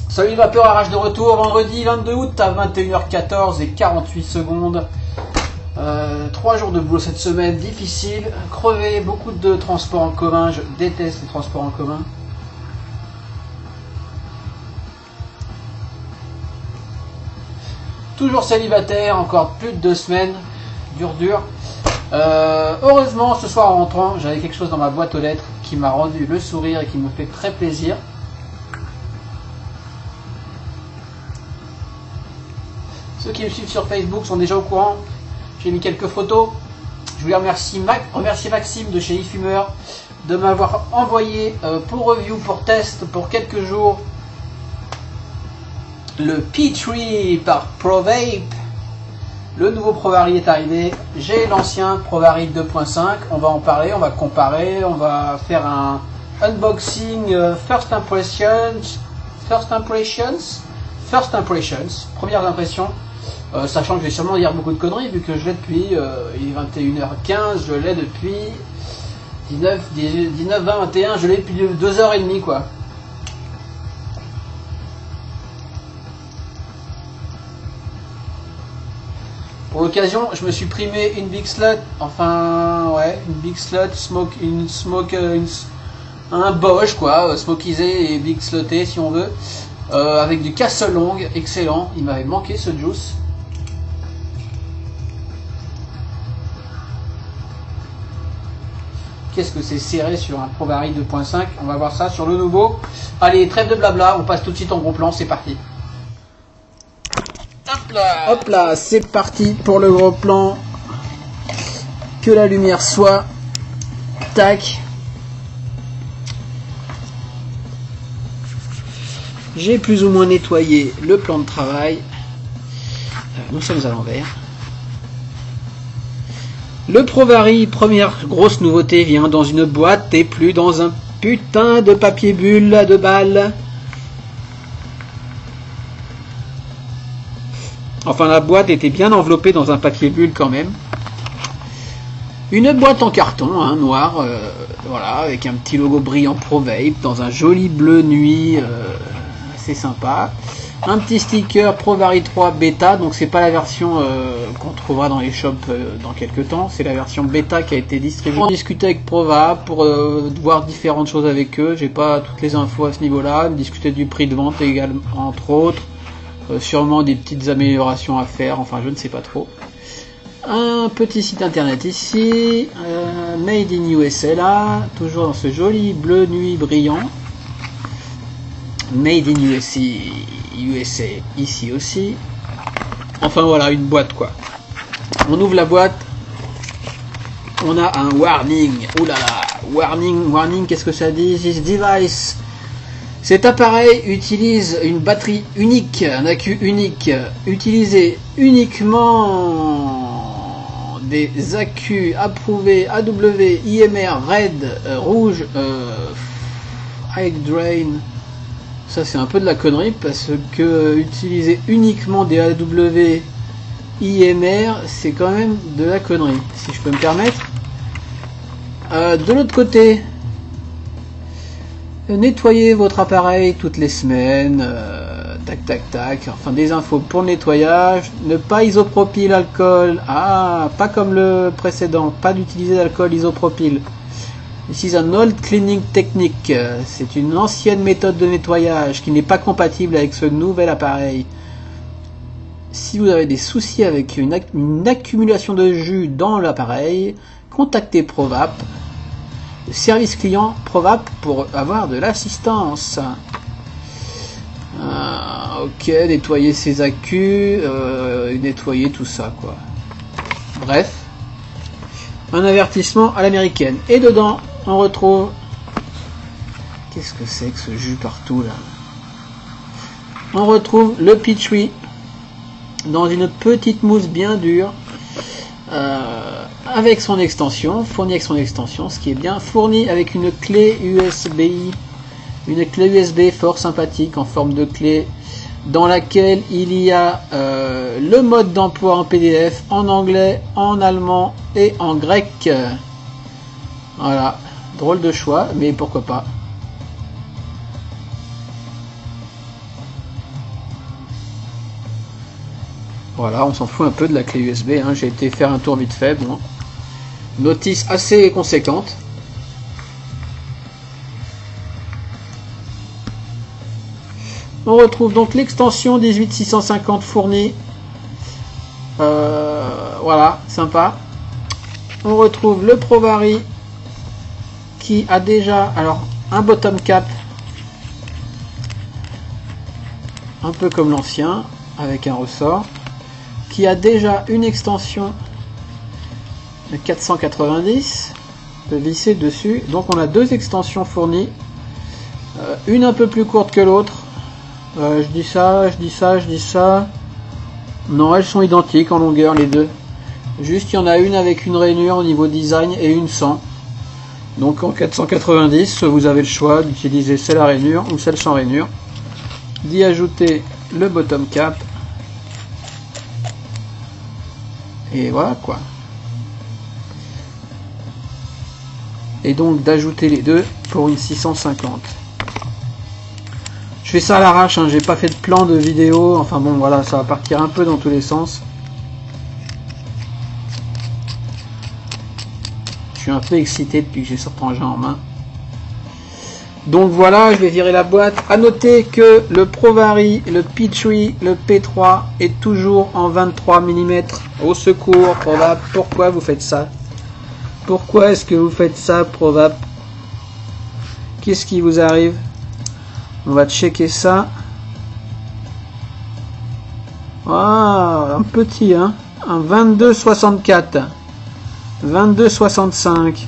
Salut Vapeur Arrache de retour, vendredi 22 août à 21h14 et 48 secondes. 3 jours de boulot cette semaine, difficile, crevé, beaucoup de transports en commun, je déteste les transports en commun. Toujours célibataire, encore plus de 2 semaines, dur. Heureusement ce soir en rentrant, j'avais quelque chose dans ma boîte aux lettres qui m'a rendu le sourire et qui me fait très plaisir. Ceux qui me suivent sur Facebook sont déjà au courant. J'ai mis quelques photos. Je voulais remercier Maxime de chez eFumeur de m'avoir envoyé pour review, pour test, pour quelques jours le P3 par ProVape. Le nouveau ProVape est arrivé. J'ai l'ancien ProVape 2.5. On va en parler, on va comparer, on va faire un unboxing First Impressions, premières impressions. Sachant que je vais sûrement dire beaucoup de conneries vu que je l'ai depuis, il est 21h15, je l'ai depuis 19, 20, 21, je l'ai depuis 2h30 quoi. Pour l'occasion, je me suis primé une Big Slut, une Big Slut, un Bosch quoi, smokeisé et Big Sluté si on veut, avec du Castle Long, excellent, il m'avait manqué ce juice. Qu'est-ce que c'est serré sur un ProVape 2.5, on va voir ça sur le nouveau. Allez, trêve de blabla, on passe tout de suite en gros plan, c'est parti. Hop là, c'est parti pour le gros plan. Que la lumière soit. Tac. J'ai plus ou moins nettoyé le plan de travail. Nous sommes à l'envers. Le ProVape, première grosse nouveauté, vient dans une boîte et plus dans un putain de papier bulle à 2 balles. Enfin, la boîte était bien enveloppée dans un papier bulle quand même. Une boîte en carton, hein, noir, voilà, avec un petit logo brillant ProVape dans un joli bleu nuit, assez sympa. Un petit sticker ProVape 3 bêta, donc c'est pas la version qu'on trouvera dans les shops dans quelques temps, c'est la version bêta qui a été distribuée. On discutait avec ProVape pour voir différentes choses avec eux, j'ai pas toutes les infos à ce niveau-là, discuter du prix de vente également, entre autres, sûrement des petites améliorations à faire, enfin je ne sais pas trop. Un petit site internet ici, Made in USA là, toujours dans ce joli bleu nuit brillant. Made in USA ici aussi. Enfin voilà, une boîte quoi. On ouvre la boîte. On a un warning. Ouh là là, warning, qu'est-ce que ça dit? This device. Cet appareil utilise une batterie unique, un accu unique. Utilisez uniquement des accus approuvés AW, IMR, Red, rouge, High Drain. Ça c'est un peu de la connerie parce que utiliser uniquement des AW IMR c'est quand même de la connerie si je peux me permettre. De l'autre côté, nettoyez votre appareil toutes les semaines, tac, enfin des infos pour le nettoyage, ne pas isopropyl alcool, pas comme le précédent, pas d'utiliser d'alcool isopropyl. This is an old cleaning technique. C'est une ancienne méthode de nettoyage qui n'est pas compatible avec ce nouvel appareil. Si vous avez des soucis avec une accumulation de jus dans l'appareil, contactez ProVape, service client ProVape pour avoir de l'assistance. Ok, nettoyer ses accus, nettoyer tout ça quoi. Bref, un avertissement à l'américaine. Et dedans, on retrouve... Qu'est-ce que c'est que ce jus partout là? On retrouve le Peachtree dans une petite mousse bien dure, avec son extension, fourni avec son extension, ce qui est bien, fourni avec une clé USB, une clé USB fort sympathique en forme de clé, dans laquelle il y a le mode d'emploi en PDF, en anglais, en allemand et en grec. Voilà, drôle de choix, mais pourquoi pas. Voilà, on s'en fout un peu de la clé USB, hein. J'ai été faire un tour vite fait, bon. Notice assez conséquente. On retrouve donc l'extension 18650 fournie. Voilà, sympa. On retrouve le ProVary qui a déjà alors un bottom cap, un peu comme l'ancien, avec un ressort, qui a déjà une extension de 490 de visser dessus. Donc on a deux extensions fournies, une un peu plus courte que l'autre. Je dis ça. Non, elles sont identiques en longueur les deux. Juste il y en a une avec une rainure au niveau design et une sans. Donc en 490, vous avez le choix d'utiliser celle à rainure ou celle sans rainure. D'y ajouter le bottom cap. Et voilà quoi. Et donc d'ajouter les deux pour une 650. Je fais ça à l'arrache, hein, j'ai pas fait de plan de vidéo, enfin bon voilà, ça va partir un peu dans tous les sens. Je suis un peu excité depuis que j'ai cet engin en main. Donc voilà, je vais virer la boîte. À noter que le ProVary, le Peachtree, le P3 est toujours en 23 mm. Au secours, Provap, pourquoi vous faites ça? Pourquoi est-ce que vous faites ça, Provap? Qu'est-ce qui vous arrive? On va checker ça. Ah, un petit, hein? Un 22,64. 22,65.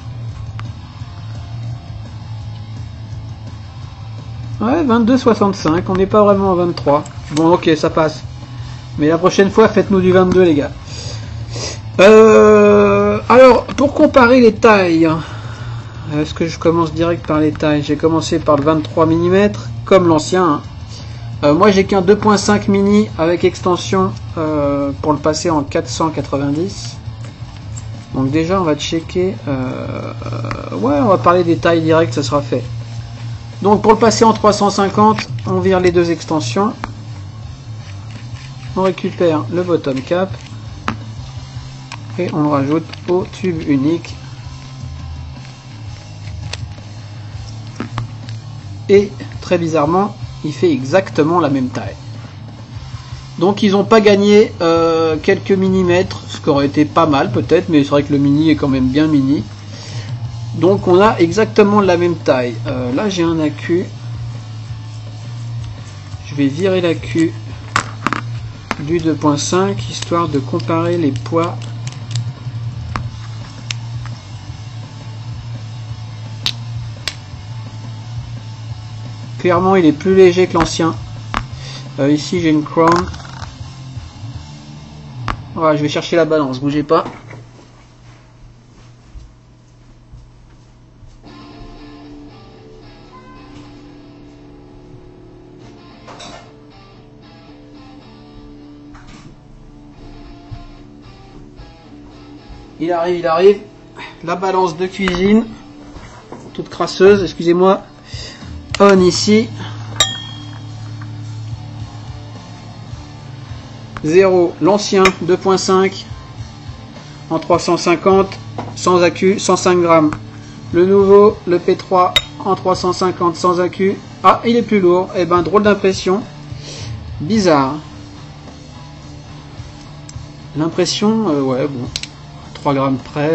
Ouais, 22,65, on n'est pas vraiment à 23. Bon, ok, ça passe. Mais la prochaine fois, faites-nous du 22, les gars. Alors, pour comparer les tailles, est-ce que je commence direct par les tailles? J'ai commencé par le 23 mm, comme l'ancien. Moi, j'ai qu'un 2.5 mini avec extension pour le passer en 490. Donc déjà, on va checker. Ouais, on va parler des tailles directes, ça sera fait. Donc pour le passer en 350, on vire les deux extensions. On récupère le bottom cap. Et on le rajoute au tube unique. Et très bizarrement, il fait exactement la même taille. Donc ils n'ont pas gagné quelques millimètres, ce qui aurait été pas mal peut-être, mais c'est vrai que le mini est quand même bien mini. Donc on a exactement la même taille. Là j'ai un accu. Je vais virer l'accu du 2.5 histoire de comparer les poids. Clairement il est plus léger que l'ancien. Ici j'ai une crown. Voilà, je vais chercher la balance, bougez pas. Il arrive. La balance de cuisine, toute crasseuse, excusez-moi. On ici. 0, l'ancien 2.5 en 350, sans accu, 105 grammes. Le nouveau, le P3 en 350 sans accu. Ah, il est plus lourd. Eh ben, drôle d'impression. Bizarre. L'impression, ouais, bon. 3 grammes près,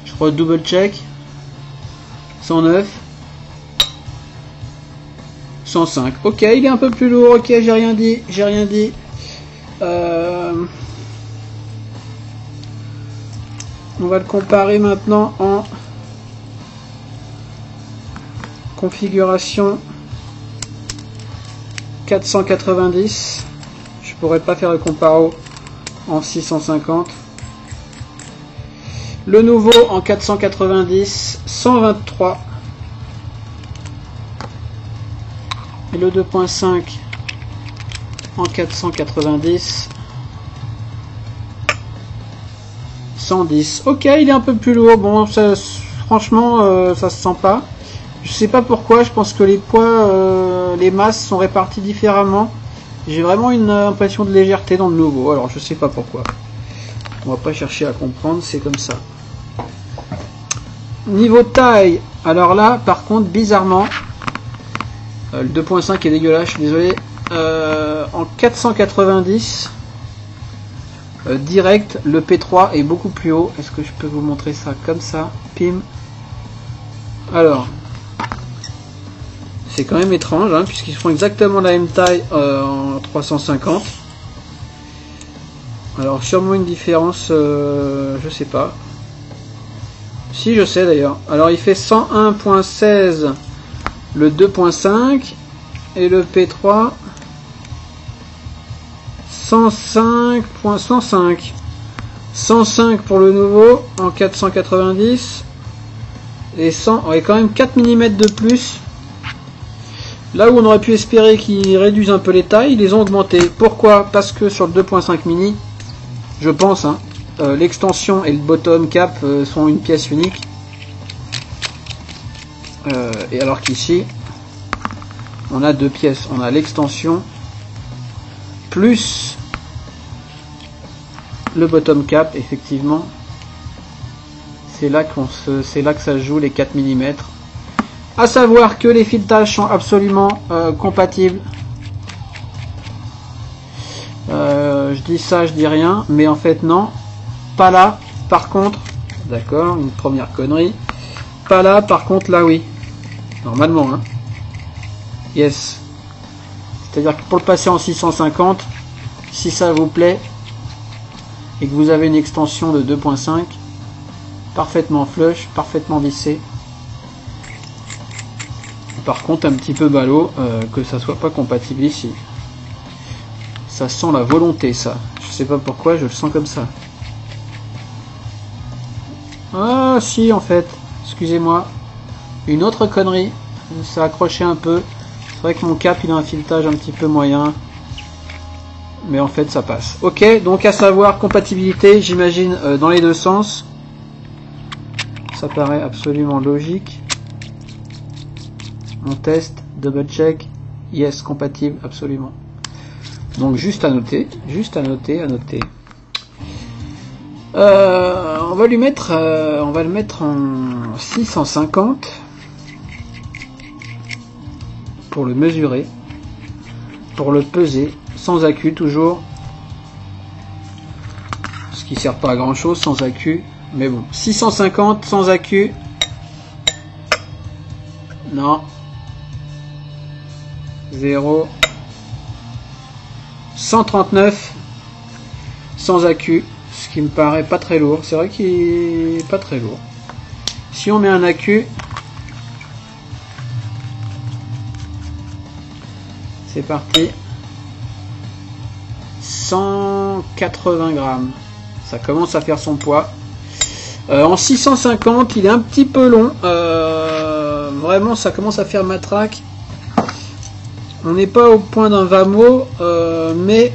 je crois double check. 109. 105. Ok, il est un peu plus lourd. Ok, j'ai rien dit. On va le comparer maintenant en configuration 490. Je pourrais pas faire le comparo en 650. Le nouveau en 490, 123. Et le 2.5 en 490, 110. Ok, il est un peu plus lourd. Bon, ça, franchement, ça se sent pas. Je sais pas pourquoi. Je pense que les poids, les masses sont réparties différemment. J'ai vraiment une impression de légèreté dans le nouveau. Alors, je sais pas pourquoi. On va pas chercher à comprendre. C'est comme ça. Niveau taille. Alors là, par contre, bizarrement, le 2.5 est dégueulasse. Je suis désolé. En 490. Direct, le P3 est beaucoup plus haut. Est-ce que je peux vous montrer ça comme ça? Pim. Alors, c'est quand même étrange, hein, puisqu'ils font exactement la même taille en 350. Alors, sûrement une différence, je sais pas. Si, je sais d'ailleurs. Alors, il fait 101.16 le 2.5 et le P3 105.105. 105 pour le nouveau en 490 et 100 et quand même 4 mm de plus. Là où on aurait pu espérer qu'ils réduisent un peu les tailles, ils les ont augmentés. Pourquoi? Parce que sur le 2.5 mini, je pense, hein, l'extension et le bottom cap sont une pièce unique. Et alors qu'ici, on a deux pièces. On a l'extension plus le bottom cap, effectivement. C'est là que ça se joue les 4 mm. À savoir que les filetages sont absolument compatibles. Je dis ça, je dis rien, mais en fait non. Pas là, par contre. D'accord, une première connerie. Pas là, par contre, là oui. Normalement, hein. Yes. C'est-à-dire que pour le passer en 650, si ça vous plaît, et que vous avez une extension de 2.5, parfaitement flush, parfaitement vissé. Par contre, un petit peu ballot que ça soit pas compatible ici. Ça sent la volonté, ça. Je sais pas pourquoi, je le sens comme ça. Ah si, en fait, excusez-moi, une autre connerie. Ça a accroché un peu. C'est vrai que mon cap, il a un filetage un petit peu moyen. Mais en fait, ça passe. Ok, donc à savoir, compatibilité, j'imagine, dans les deux sens. Ça paraît absolument logique. On teste, double check. Yes, compatible, absolument. Donc juste à noter, à noter. On va le mettre en 650 pour le mesurer, pour le peser, sans accu toujours, ce qui sert pas à grand chose sans accu, mais bon, 650 sans accu, non, 0, 139 sans accu, ce qui me paraît pas très lourd. C'est vrai qu'il est pas très lourd. Si on met un accu, c'est parti, 180 grammes. Ça commence à faire son poids. En 650, il est un petit peu long. Vraiment, ça commence à faire matraque. On n'est pas au point d'un Vamo, mais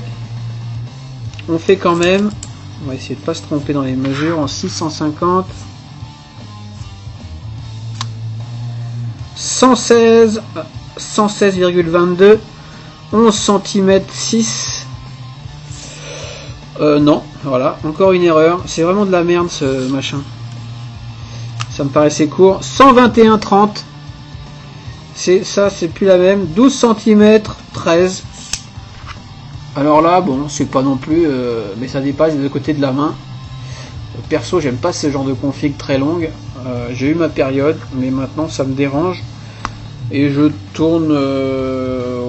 on fait quand même. On va essayer de pas se tromper dans les mesures. En 650, 116, 116,22, 11 cm 6. Non, voilà, encore une erreur. C'est vraiment de la merde ce machin. Ça me paraissait court. 121,30. Ça, c'est plus la même. 12 cm 13. Alors là, bon, c'est pas non plus, mais ça dépasse de côté de la main. Perso, j'aime pas ce genre de config très longue. J'ai eu ma période, mais maintenant ça me dérange. Et je tourne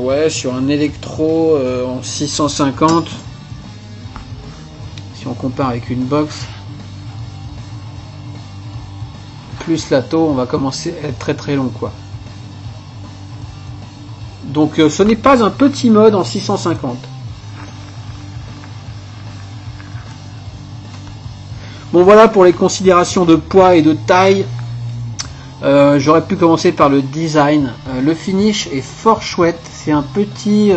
ouais, sur un électro en 650. Si on compare avec une box. Plus la taux, on va commencer à être très très long quoi. Donc ce n'est pas un petit mode en 650. Bon voilà pour les considérations de poids et de taille. J'aurais pu commencer par le design. Le finish est fort chouette. C'est un petit...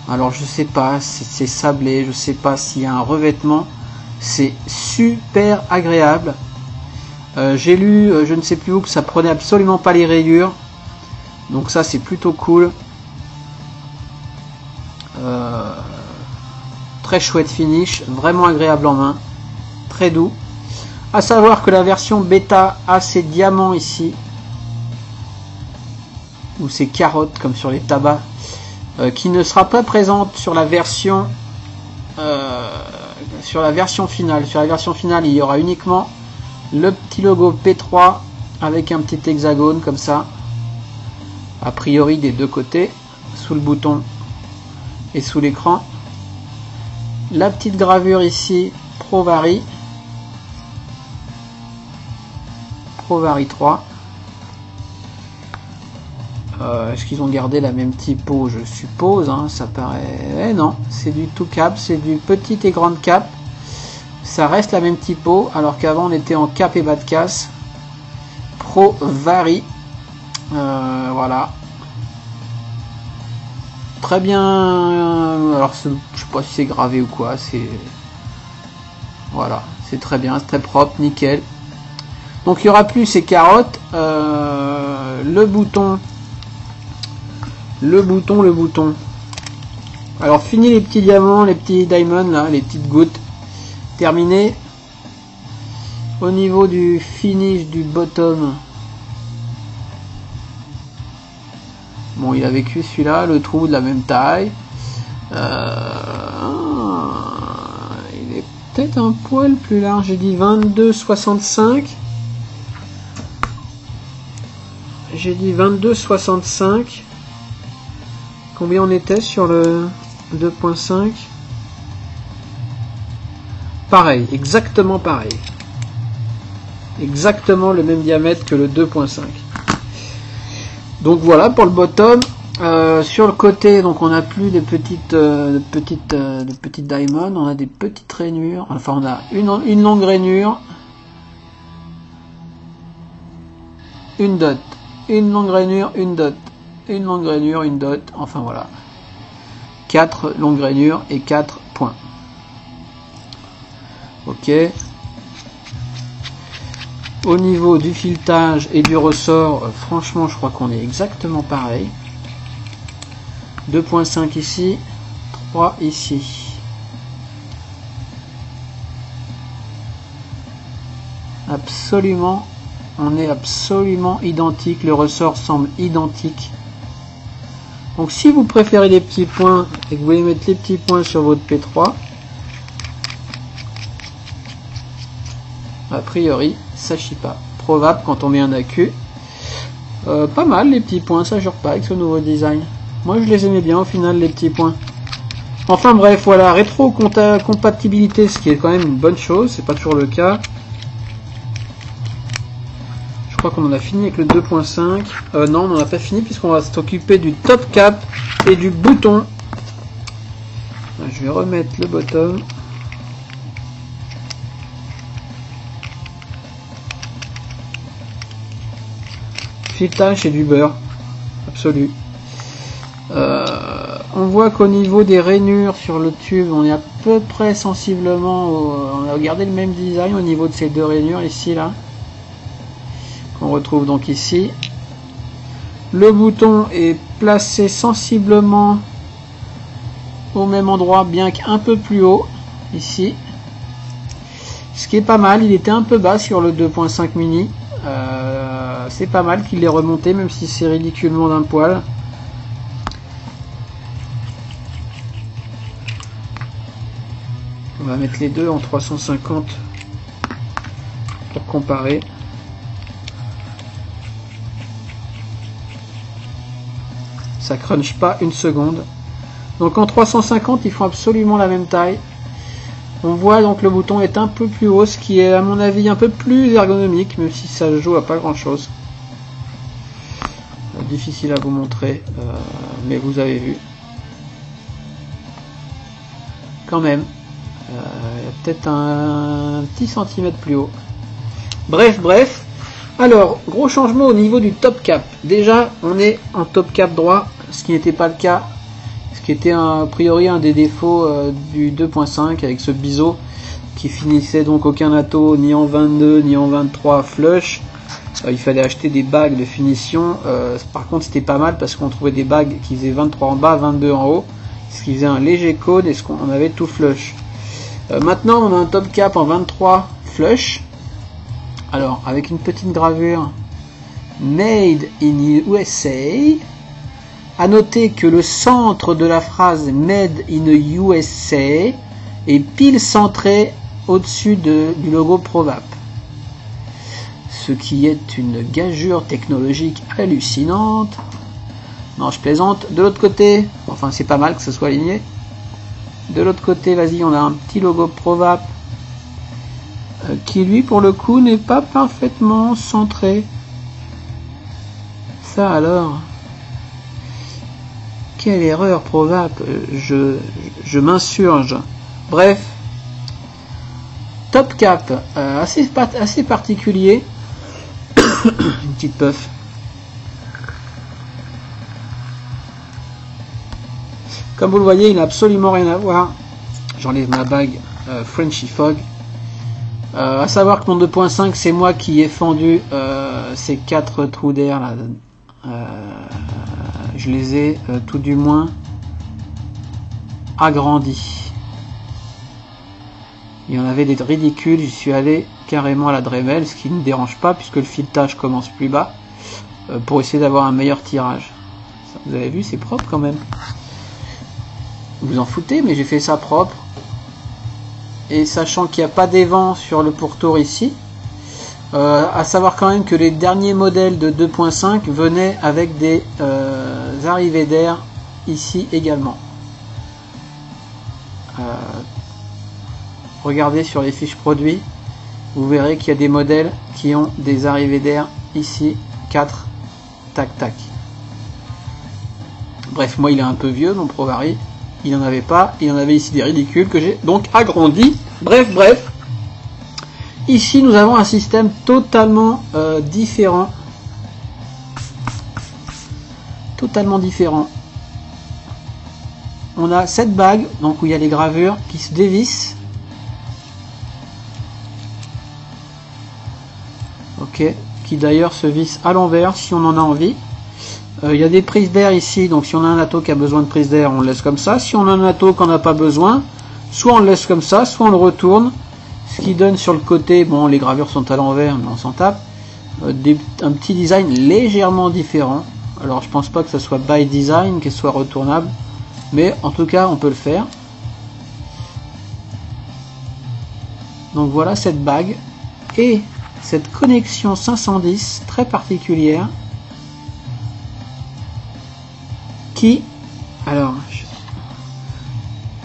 alors je sais pas, c'est sablé, je sais pas s'il y a un revêtement. C'est super agréable. J'ai lu, je ne sais plus où, que ça prenait absolument pas les rayures. Donc ça c'est plutôt cool. Très chouette finish, vraiment agréable en main. Très doux. À savoir que la version bêta a ces diamants ici, ou ces carottes comme sur les tabacs, qui ne sera pas présente sur la version finale. Sur la version finale, il y aura uniquement le petit logo P3 avec un petit hexagone comme ça, a priori des deux côtés, sous le bouton et sous l'écran. La petite gravure ici, ProVary 3. Est-ce qu'ils ont gardé la même typo? Je suppose, hein, ça paraît... non, c'est du tout cap, c'est du petit et grande cap. Ça reste la même typo, alors qu'avant on était en cap et bas de casse. ProVary. Voilà. Très bien. Alors, je sais pas si c'est gravé ou quoi. C'est... voilà, c'est très bien, c'est très propre, nickel. Donc il n'y aura plus ces carottes, le bouton. Alors fini les petits diamants, les petits diamonds là, les petites gouttes. Terminé. Au niveau du finish du bottom. Bon, il a vécu celui-là, le trou de la même taille. Il est peut-être un poil plus large, j'ai dit 22,65. J'ai dit 22,65. Combien on était sur le 2.5? Pareil, exactement pareil. Exactement le même diamètre que le 2.5. Donc voilà pour le bottom. Sur le côté, donc on n'a plus des petites diamonds, on a des petites rainures. Enfin, on a une longue rainure, une dot, une longue rainure, une dot, une longue rainure, une dot. Enfin voilà, 4 longues rainures et 4 points. Ok. Au niveau du filetage et du ressort, franchement, je crois qu'on est exactement pareil. 2.5 ici, 3 ici. Absolument, on est absolument identique. Le ressort semble identique. Donc, si vous préférez les petits points et que vous voulez mettre les petits points sur votre P3, a priori, ça chie pas. Probable quand on met un accu. Pas mal les petits points, ça jure pas avec ce nouveau design. Moi je les aimais bien au final les petits points. Enfin bref, voilà, rétro-compatibilité, ce qui est quand même une bonne chose, c'est pas toujours le cas. Je crois qu'on en a fini avec le 2.5. Non, on n'en a pas fini puisqu'on va s'occuper du top cap et du bouton. Je vais remettre le bottom. Filetage, c'est du beurre absolu. On voit qu'au niveau des rainures sur le tube, on est à peu près sensiblement on a gardé le même design au niveau de ces deux rainures ici là, qu'on retrouve donc ici. Le bouton est placé sensiblement au même endroit, bien qu'un peu plus haut ici, ce qui est pas mal. Il était un peu bas sur le 2.5 mini. C'est pas mal qu'il l'ait remonté, même si c'est ridiculement d'un poil. On va mettre les deux en 350 pour comparer. ça crunch pas une seconde. Donc en 350 ils font absolument la même taille. On voit donc le bouton est un peu plus haut, ce qui est à mon avis un peu plus ergonomique, même si ça joue à pas grand chose. Difficile à vous montrer, mais vous avez vu. Quand même, il y a peut-être un petit centimètre plus haut. Bref. Alors, gros changement au niveau du top cap. Déjà, on est en top cap droit, ce qui n'était pas le cas. Ce qui était a priori un des défauts du 2.5 avec ce biseau qui finissait donc aucun atto ni en 22 ni en 23 flush. Il fallait acheter des bagues de finition. Par contre, c'était pas mal parce qu'on trouvait des bagues qui faisaient 23 en bas, 22 en haut, ce qui faisait un léger cône et ce qu'on avait tout flush. Maintenant, on a un top cap en 23 flush. Alors, avec une petite gravure Made in USA. À noter que le centre de la phrase Made in USA est pile centré au-dessus du logo ProVap. Ce qui est une gageure technologique hallucinante. Non, je plaisante. De l'autre côté, enfin c'est pas mal que ce soit aligné. De l'autre côté, vas-y, on a un petit logo ProVap qui lui pour le coup n'est pas parfaitement centré. Ça alors, quelle erreur ProVap, je m'insurge. Bref, top cap assez particulier. Une petite puff. Comme vous le voyez, il n'a absolument rien à voir. J'enlève ma bague Frenchy Fog. À savoir que mon 2.5, c'est moi qui ai fendu ces 4 trous d'air là. Je les ai tout du moins agrandis. Il y en avait des ridicules, j'y suis allé carrément à la Dremel, ce qui ne me dérange pas puisque le filetage commence plus bas pour essayer d'avoir un meilleur tirage. Ça, vous avez vu, c'est propre quand même. Vous en foutez, mais j'ai fait ça propre. Et sachant qu'il n'y a pas d'évent sur le pourtour ici, à savoir quand même que les derniers modèles de 2.5 venaient avec des arrivées d'air ici également. Regardez sur les fiches produits, vous verrez qu'il y a des modèles qui ont des arrivées d'air ici, 4, tac tac. Bref, moi il est un peu vieux mon ProVari, il n'en avait pas, il y en avait ici des ridicules que j'ai donc agrandi. Bref, ici nous avons un système totalement différent. Totalement différent. On a cette bague, donc où il y a les gravures qui se dévissent. Ok, qui d'ailleurs se vissent à l'envers si on en a envie. Il y a des prises d'air ici, donc si on a un atto qui a besoin de prise d'air, on le laisse comme ça. Si on a un atto qu'on n'a pas besoin, soit on le laisse comme ça, soit on le retourne. Ce qui donne sur le côté, bon les gravures sont à l'envers, mais on s'en tape, un petit design légèrement différent. Alors je pense pas que ce soit by design, qu'elle soit retournable, mais en tout cas on peut le faire. Donc voilà cette bague et cette connexion 510 très particulière qui, alors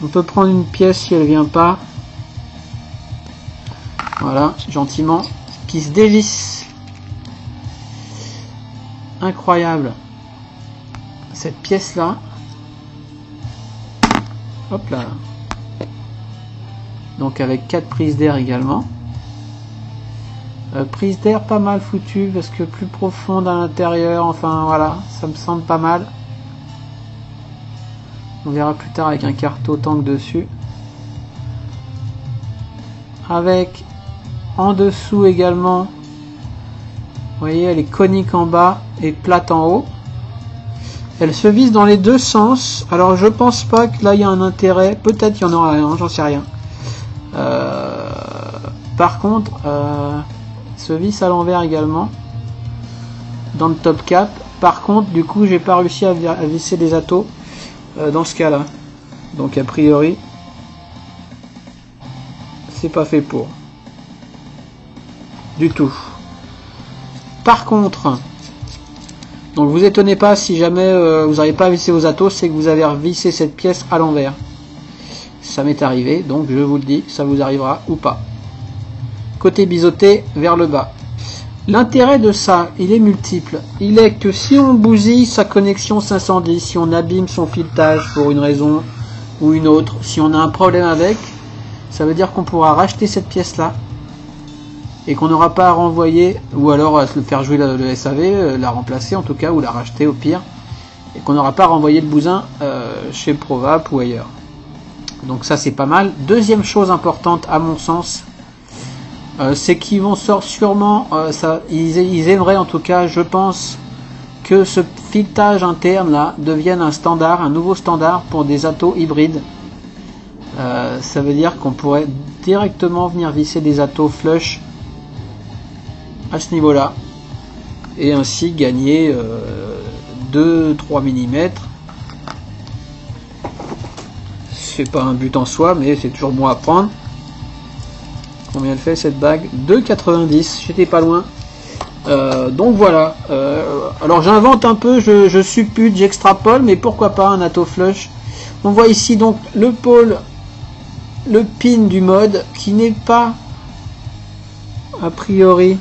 on peut prendre une pièce si elle vient pas, voilà, gentiment, qui se dévisse. Incroyable cette pièce là, hop là, donc avec 4 prises d'air également, prise d'air pas mal foutue parce que plus profonde à l'intérieur, enfin voilà, ça me semble pas mal. On verra plus tard avec un carto tank dessus, avec en dessous également, vous voyez, elle est conique en bas et plate en haut. Elle se visse dans les deux sens. Alors je pense pas que là il y a un intérêt, peut-être il y en aura un, j'en sais rien. Par contre, se visse à l'envers également dans le top cap. Par contre, du coup, j'ai pas réussi à visser les attos dans ce cas-là. Donc a priori, c'est pas fait pour. Du tout. Par contre, Donc vous étonnez pas si jamais vous n'arrivez pas à visser vos atos, c'est que vous avez vissé cette pièce à l'envers. Ça m'est arrivé, donc je vous le dis, ça vous arrivera ou pas. Côté biseauté vers le bas. L'intérêt de ça, il est multiple. Il est que si on bousille sa connexion 510, si on abîme son filetage pour une raison ou une autre, si on a un problème avec, ça veut dire qu'on pourra racheter cette pièce-là et qu'on n'aura pas à renvoyer, ou alors à le faire jouer le SAV, la remplacer en tout cas, ou la racheter au pire, et qu'on n'aura pas à renvoyer le bousin chez Provap ou ailleurs. Donc ça c'est pas mal. Deuxième chose importante à mon sens, c'est qu'ils vont sûrement, ils aimeraient en tout cas, je pense, que ce filetage interne là devienne un standard, un nouveau standard pour des atos hybrides. Ça veut dire qu'on pourrait directement venir visser des atos flush à ce niveau là et ainsi gagner 2-3 mm. C'est pas un but en soi, mais c'est toujours bon à prendre. Combien elle fait cette bague? 2,90, j'étais pas loin. Donc voilà. Alors j'invente un peu, je suppute, j'extrapole, mais pourquoi pas un ato flush. On voit ici donc le pôle, le pin du mode qui n'est pas a priori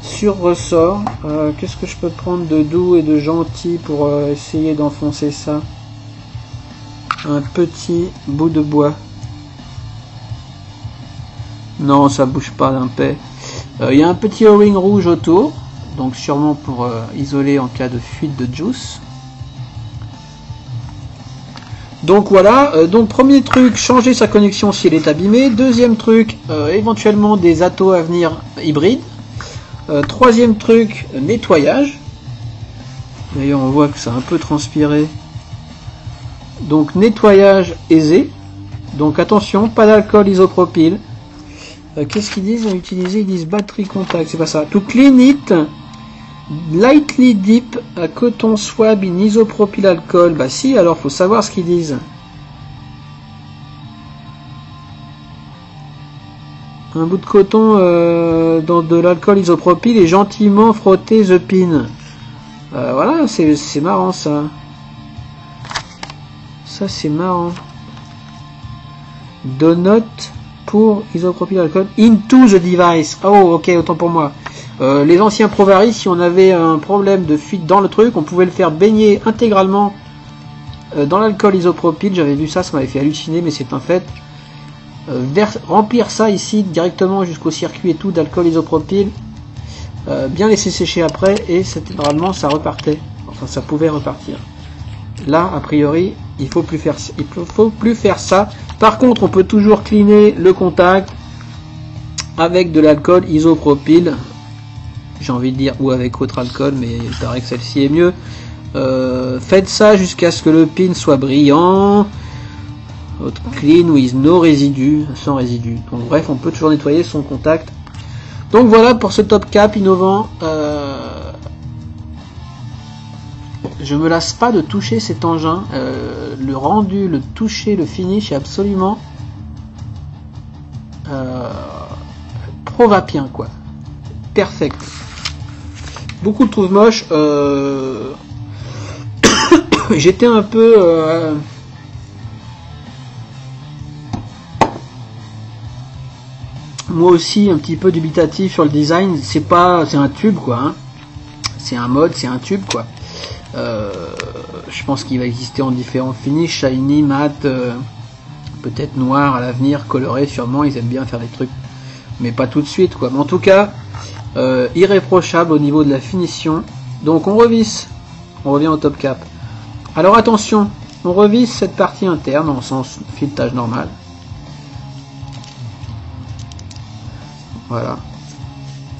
sur ressort. Qu'est-ce que je peux prendre de doux et de gentil pour essayer d'enfoncer ça? Un petit bout de bois. Non, ça bouge pas d'un paix. Il y a un petit O-ring rouge autour, donc sûrement pour isoler en cas de fuite de juice. Donc voilà, donc premier truc, changer sa connexion si elle est abîmée. Deuxième truc, éventuellement des atos à venir hybrides. Troisième truc, nettoyage. D'ailleurs on voit que ça a un peu transpiré. Donc nettoyage aisé. Donc attention, pas d'alcool isopropyl. Qu'est-ce qu'ils disent à utiliser? Ils disent battery contact, c'est pas ça. To clean it, lightly dip a cotton swab in isopropyl alcohol. Bah si, alors faut savoir ce qu'ils disent. Un bout de coton dans de l'alcool isopropyl et gentiment frotter the pin. Voilà, c'est marrant ça. Ça c'est marrant. Do not pour isopropyl alcool into the device. Oh ok, autant pour moi. Les anciens Provaris, si on avait un problème de fuite dans le truc, on pouvait le faire baigner intégralement dans l'alcool isopropyl. J'avais vu ça, ça m'avait fait halluciner, mais c'est un fait. Remplir ça ici directement jusqu'au circuit et tout d'alcool isopropyl, bien laisser sécher après, et normalement ça repartait. Enfin ça pouvait repartir. Là a priori il faut plus faire ça. Par contre on peut toujours cleaner le contact avec de l'alcool isopropyl, j'ai envie de dire, ou avec autre alcool, mais il paraît que celle-ci est mieux. Faites ça jusqu'à ce que le pin soit brillant. Clean with no résidus, sans résidus. Donc bref, on peut toujours nettoyer son contact. Donc voilà pour ce top cap innovant. Je me lasse pas de toucher cet engin. Le rendu, le toucher, le finish est absolument provapien quoi. Perfect. Beaucoup le trouvent moche. J'étais un peu moi aussi un petit peu dubitatif sur le design. C'est un tube quoi, hein. C'est un mode, c'est un tube quoi. Je pense qu'il va exister en différents finishes, shiny, mat, peut-être noir à l'avenir, coloré sûrement. Ils aiment bien faire des trucs, mais pas tout de suite quoi. Mais en tout cas irréprochable au niveau de la finition. Donc on revisse, on revient au top cap. Alors attention, on revisse cette partie interne en sens filetage normal. Voilà,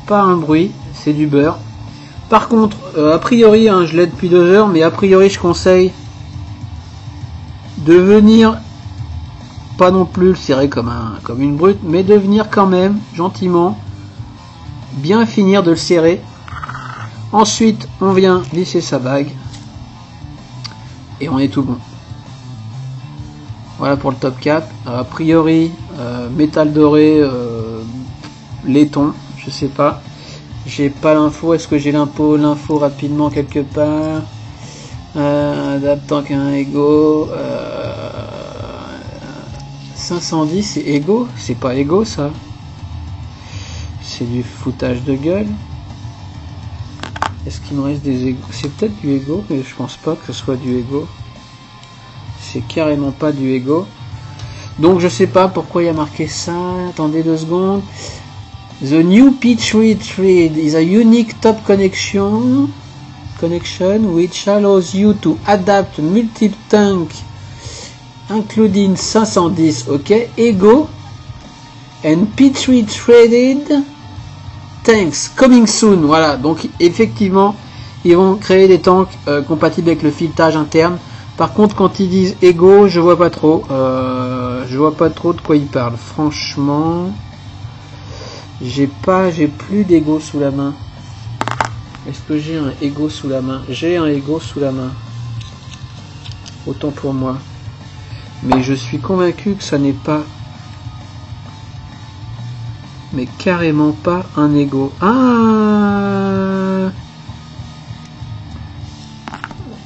pas un bruit, c'est du beurre. Par contre, a priori, hein, je l'ai depuis 2 heures, mais a priori je conseille de venir, pas non plus le serrer comme une brute, mais de venir quand même, gentiment, bien finir de le serrer. Ensuite, on vient visser sa bague, et on est tout bon. Voilà pour le top cap. A priori, métal doré, laiton, je sais pas. J'ai pas l'info. Est-ce que j'ai l'info rapidement quelque part? Adaptant qu'un ego. 510 c'est ego? C'est pas ego ça. C'est du foutage de gueule. Est-ce qu'il me reste des égos? C'est peut-être du ego, mais je pense pas que ce soit du ego. C'est carrément pas du ego. Donc je sais pas pourquoi il y a marqué ça. Attendez 2 secondes. The new P3 thread is a unique top connection which allows you to adapt multiple tank including 510, ok, ego and P3 threaded tanks coming soon. Voilà, donc effectivement ils vont créer des tanks compatibles avec le filetage interne. Par contre quand ils disent ego, je vois pas trop de quoi ils parlent. Franchement, j'ai plus d'ego sous la main. Est-ce que j'ai un ego sous la main? J'ai un ego sous la main. Autant pour moi. Mais je suis convaincu que ça n'est pas, mais carrément pas un ego. Ah,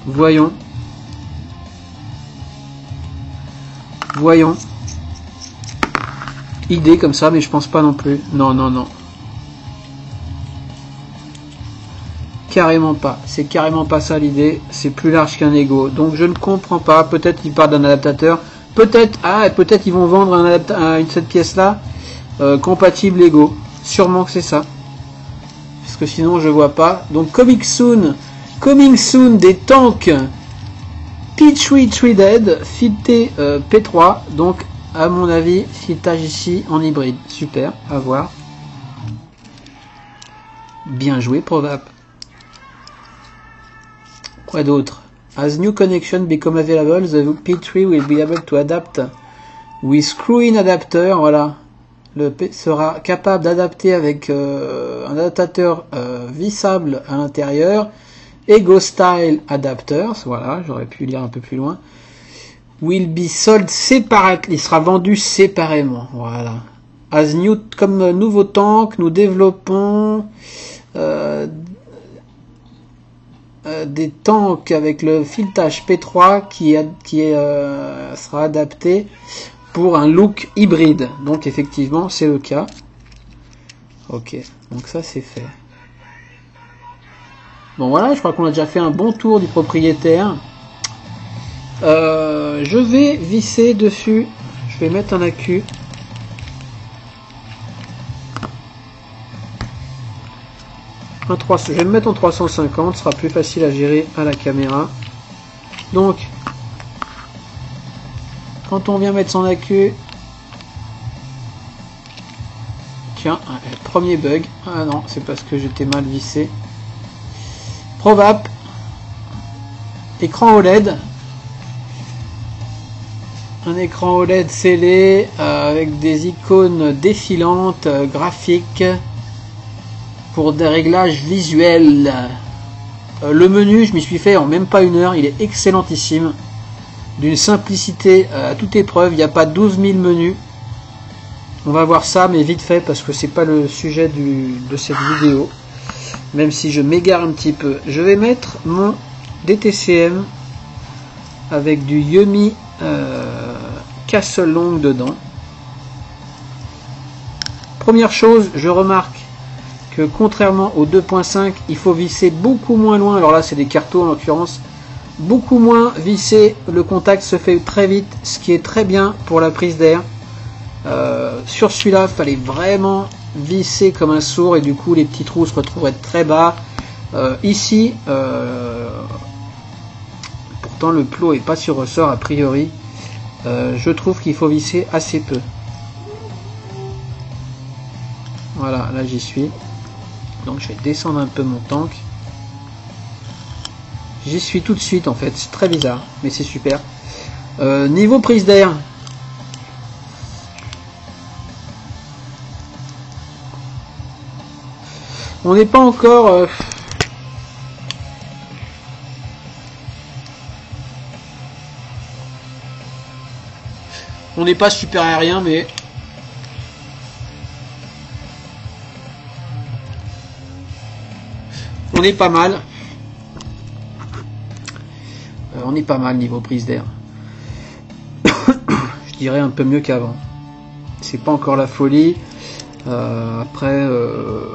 voyons. Idée comme ça, mais je pense pas non plus. Non. Carrément pas. C'est carrément pas ça l'idée. C'est plus large qu'un ego. Donc je ne comprends pas. Peut-être qu'ils parlent d'un adaptateur. Peut-être ils vont vendre cette pièce-là compatible ego. Sûrement que c'est ça. Parce que sinon je vois pas. Donc coming soon des tanks P3 threaded fileté P3. Donc à mon avis, filetage ici en hybride. Super, à voir. Bien joué, Provap. Quoi d'autre? As new connection become available, the P3 will be able to adapt with screw-in adapter. Voilà. Le P sera capable d'adapter avec un adaptateur vissable à l'intérieur. Ego Style Adapters. Voilà, j'aurais pu lire un peu plus loin. Will be sold separately, il sera vendu séparément. Voilà. As new, comme nouveau tank, nous développons des tanks avec le filetage P3 qui sera adapté pour un look hybride. Donc effectivement, c'est le cas. Ok, donc ça c'est fait. Bon voilà, je crois qu'on a déjà fait un bon tour du propriétaire. Je vais visser dessus, je vais mettre un accu. Je vais le mettre en 350, ce sera plus facile à gérer à la caméra. Donc, quand on vient mettre son accu, tiens, premier bug. Ah non, c'est parce que j'étais mal vissé. Provap, écran OLED. Un écran OLED scellé avec des icônes défilantes graphiques pour des réglages visuels. Le menu, je m'y suis fait en même pas 1 heure, il est excellentissime, d'une simplicité à toute épreuve. Il n'y a pas 12 000 menus. On va voir ça, mais vite fait parce que c'est pas le sujet de cette vidéo, même si je m'égare un petit peu. Je vais mettre mon DTCM avec du Yumi Castle Long dedans. Première chose, je remarque que contrairement au 2.5, il faut visser beaucoup moins loin. Alors là, c'est des cartons en l'occurrence. Beaucoup moins vissé, le contact se fait très vite, ce qui est très bien pour la prise d'air. Sur celui-là, il fallait vraiment visser comme un sourd et du coup, les petits trous se retrouveraient très bas. Ici, pourtant le plot est pas sur ressort a priori. Je trouve qu'il faut visser assez peu. Voilà, là j'y suis. Donc je vais descendre un peu mon tank. J'y suis tout de suite en fait, c'est très bizarre, mais c'est super. Niveau prise d'air. On n'est pas encore... on n'est pas super aérien, mais... on est pas mal. On est pas mal niveau prise d'air. Je dirais un peu mieux qu'avant. C'est pas encore la folie. Après,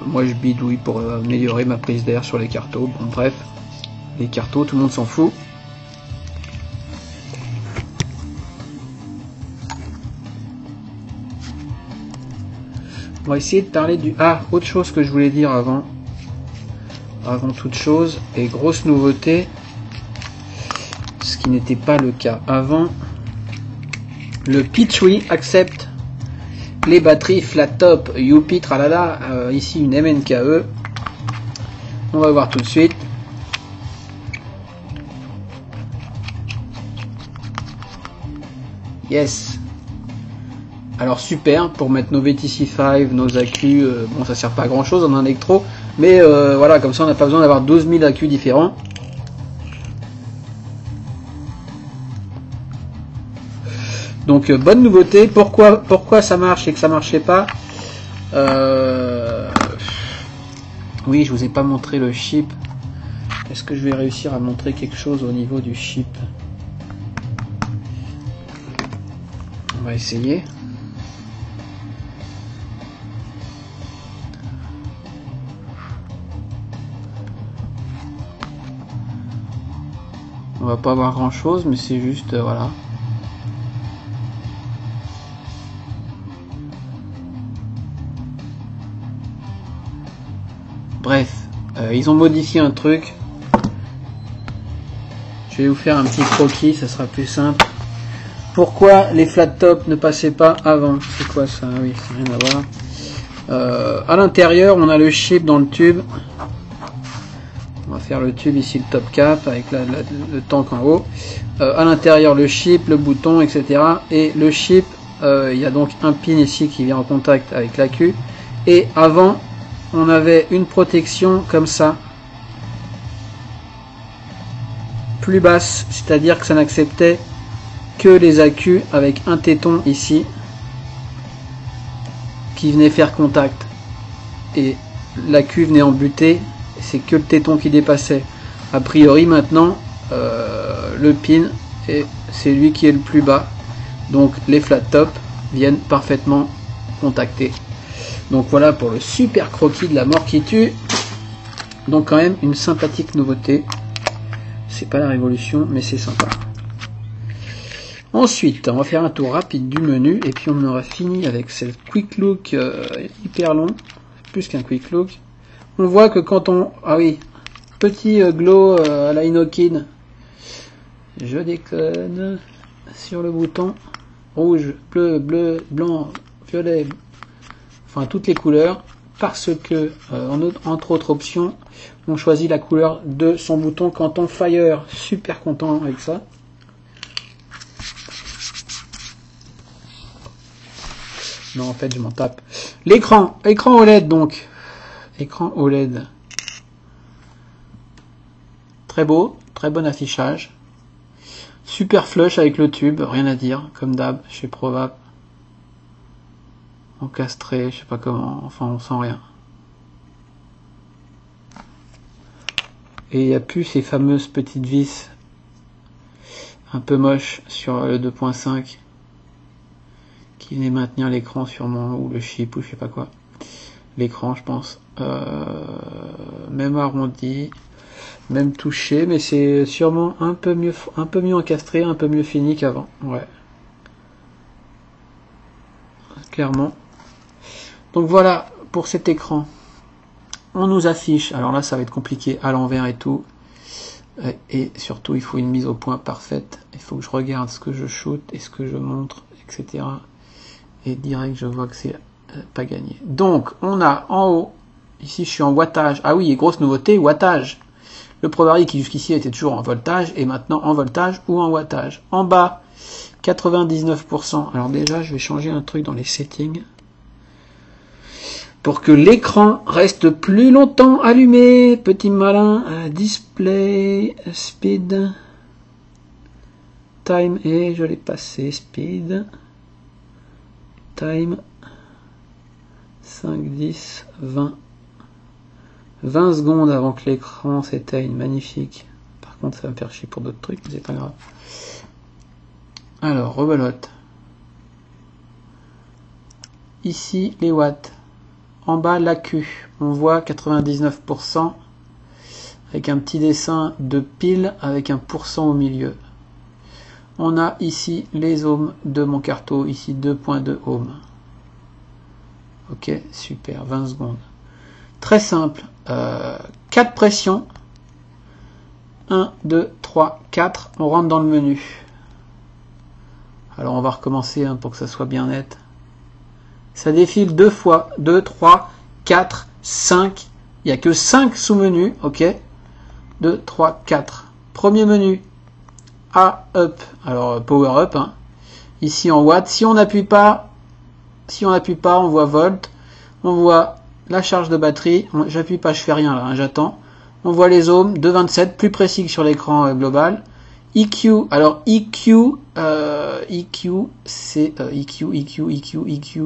moi je bidouille pour améliorer ma prise d'air sur les cartos. Bon, bref, les cartos, tout le monde s'en fout. On va essayer de parler du... Ah, autre chose que je voulais dire avant toute chose, et grosse nouveauté, ce qui n'était pas le cas avant, le P3 accepte les batteries flat top Youpi tralala, ici une MNKE. On va voir tout de suite. Yes. Alors super pour mettre nos VTC5, nos accus, bon ça sert pas à grand chose en un électro, mais voilà, comme ça on n'a pas besoin d'avoir 12 000 accus différents. Donc bonne nouveauté. Pourquoi ça marche et que ça marchait pas, oui, je vous ai pas montré le chip. Est-ce que je vais réussir à montrer quelque chose au niveau du chip? On va essayer. On va pas avoir grand chose, mais c'est juste voilà. Bref, ils ont modifié un truc. Je vais vous faire un petit croquis, ça sera plus simple. Pourquoi les flat top ne passaient pas avant? C'est quoi ça? Oui, c'est rien à voir. À l'intérieur, on a le chip dans le tube. On va faire le tube ici, le top cap, avec le tank en haut. À l'intérieur, le chip, le bouton, etc. Et le chip, il y a donc un pin ici qui vient en contact avec l'accu. Et avant, on avait une protection comme ça, plus basse, c'est-à-dire que ça n'acceptait que les accus avec un téton ici, qui venait faire contact. Et l'accu venait en butée. C'est que le téton qui dépassait. A priori maintenant le pin, c'est lui qui est le plus bas, donc les flat top viennent parfaitement contacter. Donc voilà pour le super croquis de la mort qui tue. Donc quand même une sympathique nouveauté. C'est pas la révolution, mais c'est sympa. Ensuite on va faire un tour rapide du menu et puis on aura fini avec cette quick look hyper long, plus qu'un quick look. On voit que quand on... Ah oui, petit glow à la Inokin. Je déconne. Sur le bouton. Rouge, bleu, blanc, violet. Enfin, toutes les couleurs. Parce que, entre autres options, on choisit la couleur de son bouton quand on fire. Super content avec ça. Non, en fait, je m'en tape. L'écran. Écran OLED, donc. Écran OLED. Très beau, très bon affichage. Super flush avec le tube, rien à dire, comme d'hab chez Provap. Encastré, je sais pas comment, enfin on sent rien. Et il n'y a plus ces fameuses petites vis un peu moches sur le 2.5 qui venaient maintenir l'écran sûrement, ou le chip, ou je sais pas quoi. L'écran, je pense. Même arrondi, même touché, mais c'est sûrement un peu mieux encastré, un peu mieux fini qu'avant. Ouais. Clairement. Donc voilà pour cet écran. On nous affiche, alors là ça va être compliqué à l'envers et tout. Et surtout il faut une mise au point parfaite. Il faut que je regarde ce que je shoot et ce que je montre, etc. Et direct je vois que c'est pas gagné. Donc on a en haut, ici je suis en wattage. Ah oui, et grosse nouveauté, wattage. Le ProVario qui jusqu'ici était toujours en voltage est maintenant en voltage ou en wattage. En bas, 99%. Alors déjà je vais changer un truc dans les settings pour que l'écran reste plus longtemps allumé. Petit malin. Display, speed, time, et je l'ai passé, speed, time, 5, 10, 20, 20 secondes avant que l'écran s'éteigne, magnifique. Par contre, ça va me faire chier pour d'autres trucs, mais c'est pas grave. Alors, rebelote. Ici, les watts. En bas, l'AQ. On voit 99%, avec un petit dessin de pile, avec un pourcent au milieu. On a ici les ohms de mon carto, ici 2.2 ohms. Ok, super, 20 secondes. Très simple, 4 pressions. 1, 2, 3, 4, on rentre dans le menu. Alors on va recommencer hein, pour que ça soit bien net. Ça défile 2 fois, 2, 3, 4, 5. Il n'y a que 5 sous-menus, ok. 2, 3, 4. Premier menu, A, up, alors power up, hein. Ici en watts. Si on n'appuie pas, on voit volt, on voit la charge de batterie, j'appuie pas, je fais rien là, hein, j'attends. On voit les ohms, 2,27, plus précis que sur l'écran global. EQ, alors EQ, c'est EQ.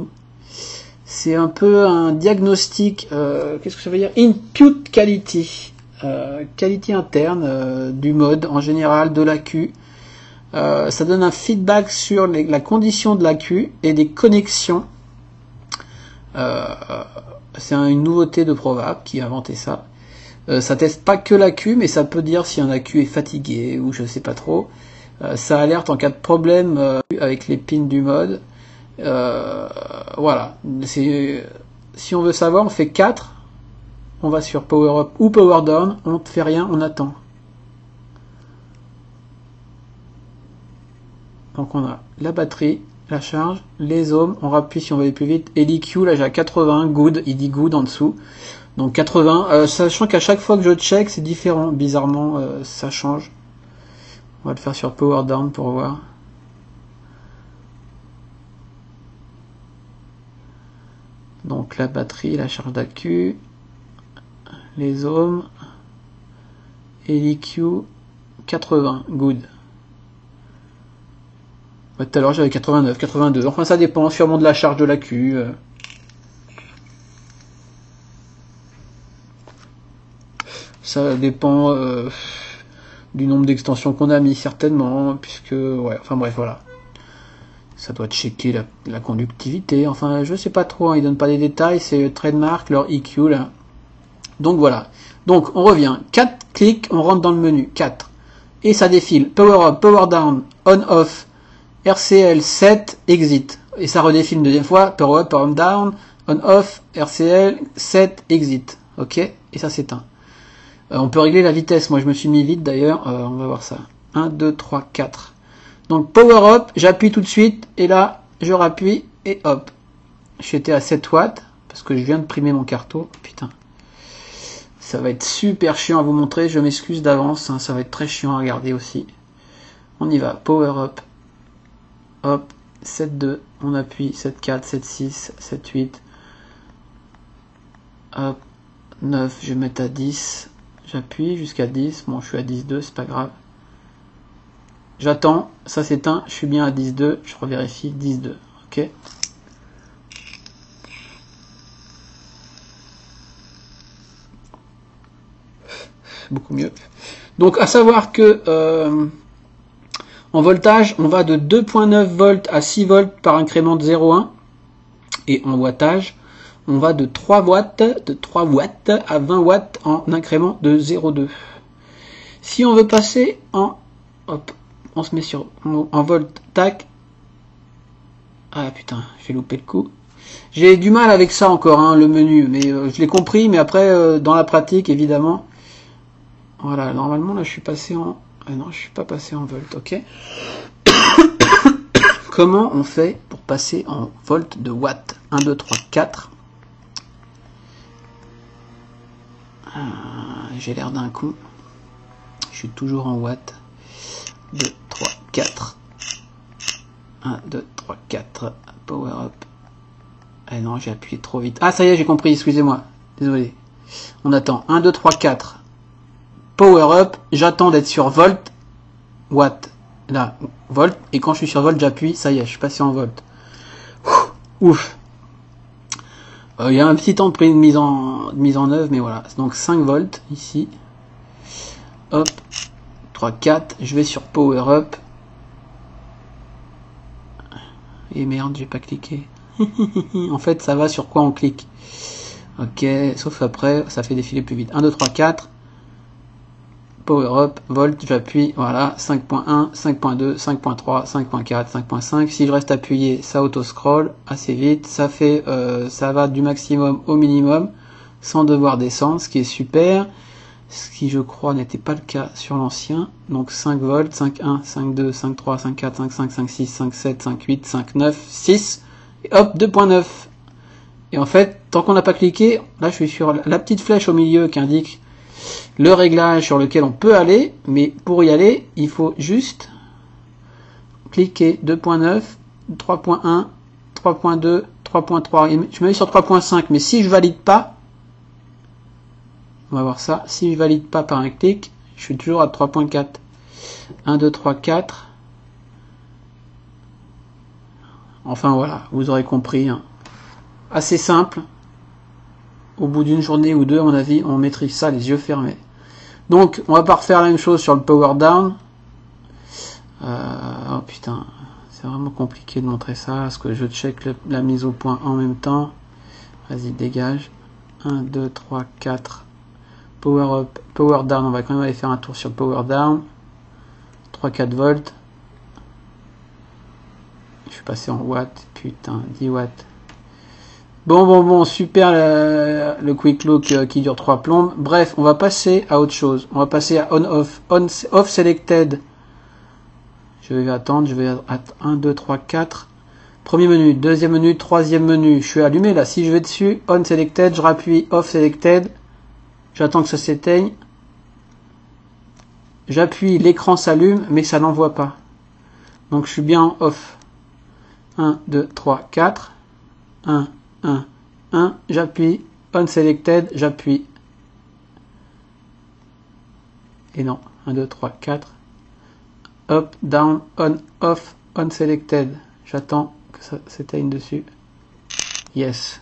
C'est un peu un diagnostic, qu'est-ce que ça veut dire? Input quality, qualité interne du mode en général, de l'AQ. Ça donne un feedback sur la condition de l'AQ et des connexions. C'est une nouveauté de Provap qui a inventé ça. Ça teste pas que l'AQ, mais ça peut dire si un AQ est fatigué ou je sais pas trop. Ça alerte en cas de problème avec les pins du mode. Voilà. Si on veut savoir, on fait 4. On va sur Power Up ou Power Down. On ne fait rien, on attend. Donc on a la batterie, la charge, les ohms, on rappuie si on veut aller plus vite, et l'EQ, là j'ai à 80, good, il dit good en dessous. Donc 80, sachant qu'à chaque fois que je check, c'est différent, bizarrement, ça change. On va le faire sur Power Down pour voir. Donc la batterie, la charge d'AQ, les ohms, et l'EQ, 80, good. Tout à l'heure j'avais 89, 82, enfin ça dépend sûrement de la charge de l'AQ. Ça dépend du nombre d'extensions qu'on a mis certainement, puisque ouais, enfin bref voilà. Ça doit checker la conductivité, enfin je sais pas trop, hein, ils donnent pas des détails, c'est trademark, leur EQ là. Donc voilà. Donc on revient, 4 clics, on rentre dans le menu, 4. Et ça défile, power up, power down, on off, RCL 7, exit. Et ça redéfile une deuxième fois, power up, power down, on off, RCL 7, exit. Ok. Et ça s'éteint. On peut régler la vitesse. Moi je me suis mis vite d'ailleurs. On va voir ça. 1, 2, 3, 4. Donc power up, j'appuie tout de suite. Et là, je rappuie et hop. J'étais à 7 watts. Parce que je viens de primer mon carton. Putain. Ça va être super chiant à vous montrer. Je m'excuse d'avance. Hein, ça va être très chiant à regarder aussi. On y va. Power up. Hop, 7.2, on appuie, 7.4, 7.6, 7.8, hop, 9, je vais mettre à 10, j'appuie jusqu'à 10, bon je suis à 10.2, c'est pas grave. J'attends, ça s'éteint, je suis bien à 10.2, je revérifie, 10.2, ok. Beaucoup mieux. Donc à savoir que en voltage, on va de 2.9 volts à 6 volts par incrément de 0,1. Et en wattage, on va de 3 watts à 20 watts en incrément de 0,2. Si on veut passer en... Hop, on se met sur... En volt, tac. Ah putain, j'ai loupé le coup. J'ai du mal avec ça encore, hein, le menu. Mais je l'ai compris, mais après, dans la pratique, évidemment... Voilà, normalement, là, je suis passé en... Ah non, je suis pas passé en volt, ok. Comment on fait pour passer en volt de watts? 1, 2, 3, 4. J'ai l'air d'un con. Je suis toujours en watts. 2, 3, 4. 1, 2, 3, 4. Power up. Ah non, j'ai appuyé trop vite. Ah, ça y est, j'ai compris, excusez-moi. Désolé. On attend. 1, 2, 3, 4. Power up, j'attends d'être sur volt, watt, là, volt, et quand je suis sur volt, j'appuie, ça y est, je suis passé en volt. Ouf. Il y a un petit temps de mise en œuvre, mais voilà. Donc 5 volts ici. Hop, 3, 4. Je vais sur Power Up. Et merde, j'ai pas cliqué. En fait, ça va sur quoi on clique. Ok, sauf après, ça fait défiler plus vite. 1, 2, 3, 4. Power Up, Volt, j'appuie, voilà, 5.1, 5.2, 5.3, 5.4, 5.5. Si je reste appuyé, ça auto-scroll assez vite. Ça fait, ça va du maximum au minimum, sans devoir descendre, ce qui est super. Ce qui, je crois, n'était pas le cas sur l'ancien. Donc 5 volts, 5.1, 5.2, 5.3, 5.4, 5.5, 5.6, 5.7, 5.8, 5.9, 6. Et hop, 2.9. Et en fait, tant qu'on n'a pas cliqué, là je suis sur la petite flèche au milieu qui indique le réglage sur lequel on peut aller, mais pour y aller, il faut juste cliquer 2.9, 3.1, 3.2, 3.3. Je me mets sur 3.5, mais si je valide pas, on va voir ça, si je valide pas par un clic, je suis toujours à 3.4. 1, 2, 3, 4. Enfin voilà, vous aurez compris. Hein. Assez simple. Au bout d'une journée ou deux, à mon avis, on maîtrise ça les yeux fermés. Donc, on va pas refaire la même chose sur le power down. Oh putain, c'est vraiment compliqué de montrer ça, parce que je check la mise au point en même temps. Vas-y, dégage. 1, 2, 3, 4. Power up, power down, on va quand même aller faire un tour sur power down. 3, 4 volts. Je suis passé en watts, putain, 10 watts. Bon, super le quick look qui dure 3 plombes. Bref, on va passer à autre chose. On va passer à on-off. On-off selected. Je vais attendre, je vais à 1, 2, 3, 4. Premier menu, deuxième menu, troisième menu. Je suis allumé là. Si je vais dessus, on selected, je rappuie off selected. J'attends que ça s'éteigne. J'appuie, l'écran s'allume, mais ça n'envoie pas. Donc je suis bien en off. 1, 2, 3, 4. 1, j'appuie, unselected, j'appuie. Et non, 1, 2, 3, 4. Up, down, on, off, unselected. J'attends que ça s'éteigne dessus. Yes.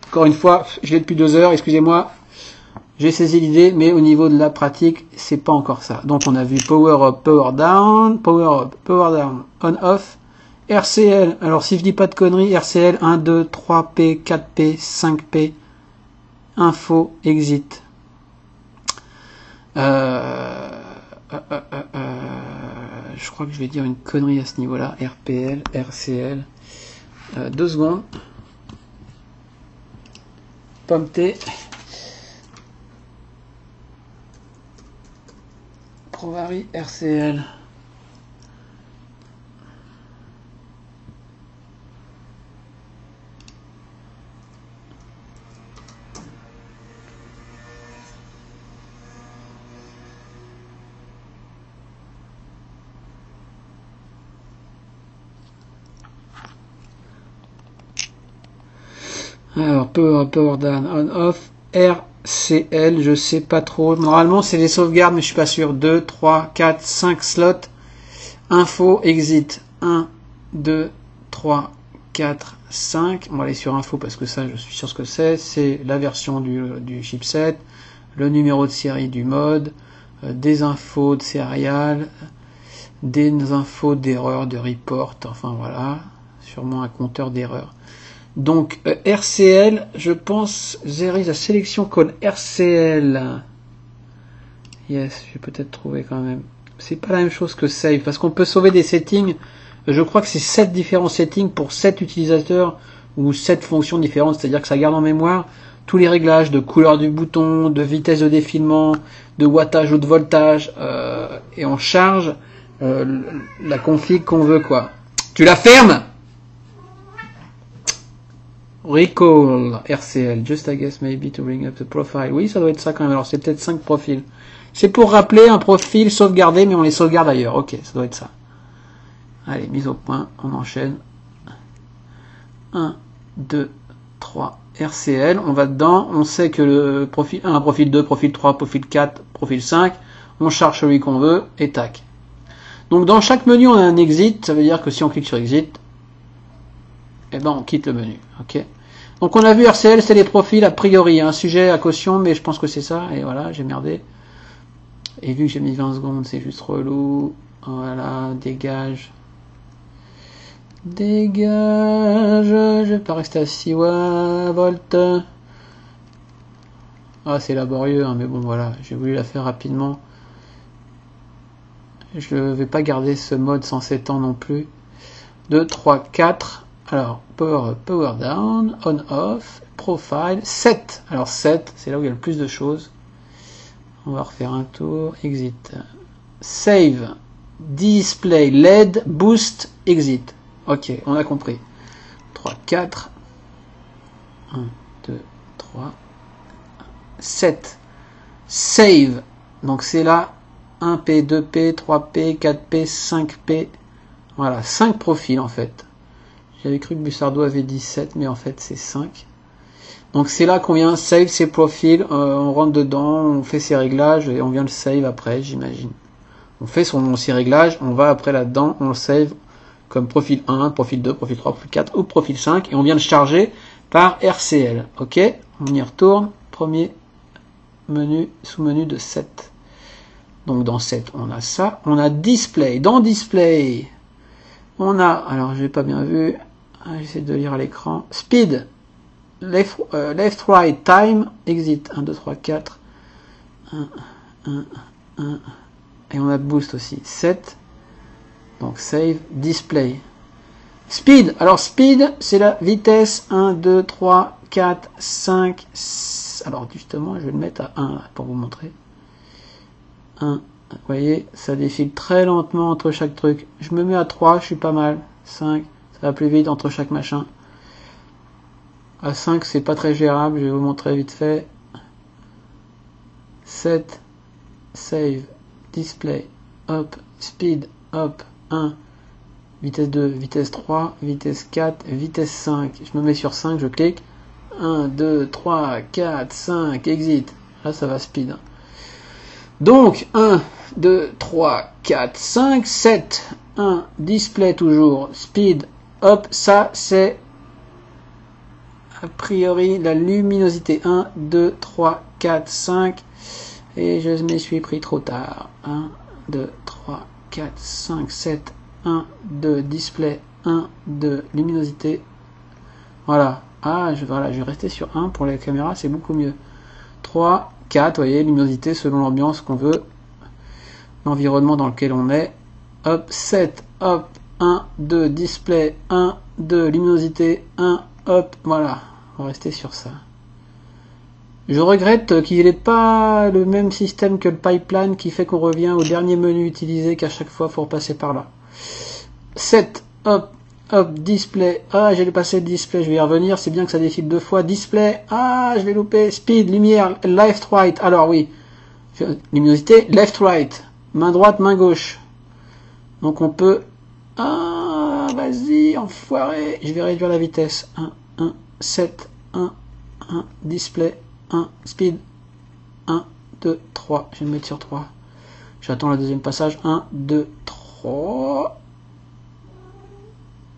Encore une fois, je l'ai depuis 2 heures, excusez-moi. J'ai saisi l'idée, mais au niveau de la pratique, c'est pas encore ça. Donc on a vu power up, power down, on off, RCL. Alors si je dis pas de conneries, RCL 1, 2, 3P, 4P, 5P, info, exit. Je crois que je vais dire une connerie à ce niveau-là. RPL, RCL. 2 secondes. Pomme T. Provari RCL. Alors, power down, on off, RCL, je sais pas trop. Normalement, c'est les sauvegardes, mais je suis pas sûr. 2, 3, 4, 5 slots. Info, exit. 1, 2, 3, 4, 5. On va aller sur info parce que ça, je suis sûr ce que c'est. C'est la version du chipset, le numéro de série du mode, des infos de serial, des infos d'erreur, de report. Enfin voilà, sûrement un compteur d'erreur. Donc RCL, je pense, there is a sélection code RCL. Yes, j'ai peut-être trouvé quand même. C'est pas la même chose que save, parce qu'on peut sauver des settings. Je crois que c'est 7 différents settings pour 7 utilisateurs ou 7 fonctions différentes, c'est-à-dire que ça garde en mémoire tous les réglages de couleur du bouton, de vitesse de défilement, de wattage ou de voltage, et on charge la config qu'on veut, quoi. Tu la fermes? Recall RCL, just I guess maybe to bring up the profile. Oui, ça doit être ça quand même. Alors c'est peut-être 5 profils. C'est pour rappeler un profil sauvegardé, mais on les sauvegarde ailleurs. Ok, ça doit être ça. Allez, mise au point, on enchaîne. 1, 2, 3, RCL, on va dedans. On sait que le profil 1, profil 2, profil 3, profil 4, profil 5. On charge celui qu'on veut, et tac. Donc dans chaque menu on a un exit, ça veut dire que si on clique sur exit, eh ben on quitte le menu. Ok. Donc on a vu RCL, c'est les profils a priori, un sujet à caution, mais je pense que c'est ça, et voilà, j'ai merdé. Et vu que j'ai mis 20 secondes, c'est juste relou. Voilà, dégage. Dégage, je vais pas rester à 6 volts. Ah, c'est laborieux, hein, mais bon, voilà, j'ai voulu la faire rapidement. Je vais pas garder ce mode sans 7 ans non plus. 2, 3, 4. Alors, power down, on off, profile, 7. Alors 7, c'est là où il y a le plus de choses. On va refaire un tour, exit. Save, display, LED, boost, exit. Ok, on a compris. 3, 4. 1, 2, 3. 7. Save. Donc c'est là 1P, 2P, 3P, 4P, 5P. Voilà, 5 profils en fait. J'avais cru que Bussardo avait 17, mais en fait c'est 5. Donc c'est là qu'on vient save ses profils, on rentre dedans, on fait ses réglages et on vient le save après, j'imagine. On fait ses réglages, on va après là-dedans, on le save comme profil 1, profil 2, profil 3, profil 4 ou profil 5 et on vient le charger par RCL. Ok, on y retourne, premier menu, sous-menu de 7. Donc dans 7, on a ça, on a display. Dans display, on a, alors je n'ai pas bien vu, j'essaie de lire à l'écran, speed. Left, right, time, exit, 1, 2, 3, 4, 1, 1, 1, et on a boost aussi, 7, donc save, display. Speed, alors speed, c'est la vitesse, 1, 2, 3, 4, 5, 6. Alors justement, je vais le mettre à 1 là, pour vous montrer. 1, vous voyez, ça défile très lentement entre chaque truc. Je me mets à 3, je suis pas mal, 5, ça va plus vite entre chaque machin. À 5, c'est pas très gérable, je vais vous montrer vite fait. 7, save, display, hop, speed, hop, 1, vitesse 2, vitesse 3, vitesse 4, vitesse 5. Je me mets sur 5, je clique. 1, 2, 3, 4, 5, exit. Là, ça va speed. Donc, 1, 2, 3, 4, 5, 7, 1, display toujours, speed, hop, ça c'est a priori la luminosité. 1, 2, 3, 4, 5, et je m'y suis pris trop tard. 1, 2, 3, 4, 5, 7, 1, 2, display, 1, 2, luminosité. Voilà. Ah, voilà, je vais rester sur 1 pour les caméras, c'est beaucoup mieux. 3, 4, vous voyez, luminosité selon l'ambiance qu'on veut, l'environnement dans lequel on est. Hop, 7, hop, 1, 2, display, 1, 2, luminosité, 1, hop, voilà. On va rester sur ça. Je regrette qu'il n'ait pas le même système que le pipeline qui fait qu'on revient au dernier menu utilisé qu'à chaque fois il faut repasser par là. 7, hop, hop, display. Ah, j'ai passé le display, je vais y revenir. C'est bien que ça défile 2 fois. Display. Ah, je l'ai loupé. Speed, lumière, left, right. Alors oui, luminosité, left, right. Main droite, main gauche. Donc on peut... Ah, vas-y, enfoiré. Je vais réduire la vitesse. 1, 1, 7, 1, 1, display, 1, speed, 1, 2, 3. Je vais me mettre sur 3. J'attends le deuxième passage. 1, 2, 3.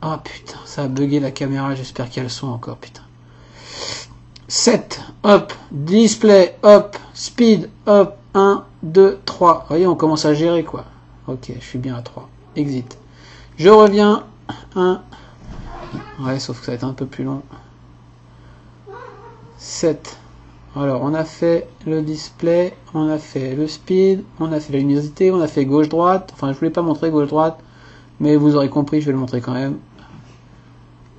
Ah putain, ça a bugué la caméra. J'espère qu'il y a le son encore, putain. 7, hop, display, hop, speed, hop, 1, 2, 3. Vous voyez, on commence à gérer, quoi. Ok, je suis bien à 3. Exit. Je reviens. 1. Ouais, sauf que ça va être un peu plus long. 7. Alors, on a fait le display, on a fait le speed, on a fait la luminosité, on a fait gauche-droite. Enfin, je voulais pas montrer gauche-droite, mais vous aurez compris, je vais le montrer quand même.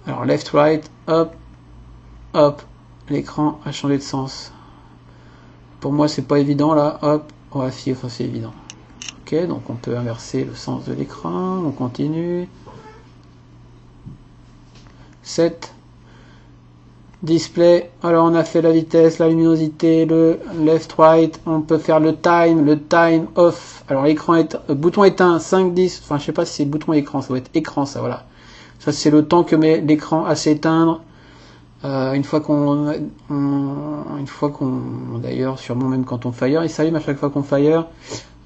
Alors, left-right, hop, hop. L'écran a changé de sens. Pour moi, c'est pas évident, là. Hop, ouais, si, enfin, c'est évident. Ok, donc on peut inverser le sens de l'écran. On continue. 7. Display, alors on a fait la vitesse, la luminosité, le left right, on peut faire le time off. Alors l'écran est bouton éteint 5 10, enfin je sais pas si c'est bouton écran, ça doit être écran ça, voilà. Ça c'est le temps que met l'écran à s'éteindre. Une fois qu'on d'ailleurs sûrement même quand on fire, il s'allume à chaque fois qu'on fire.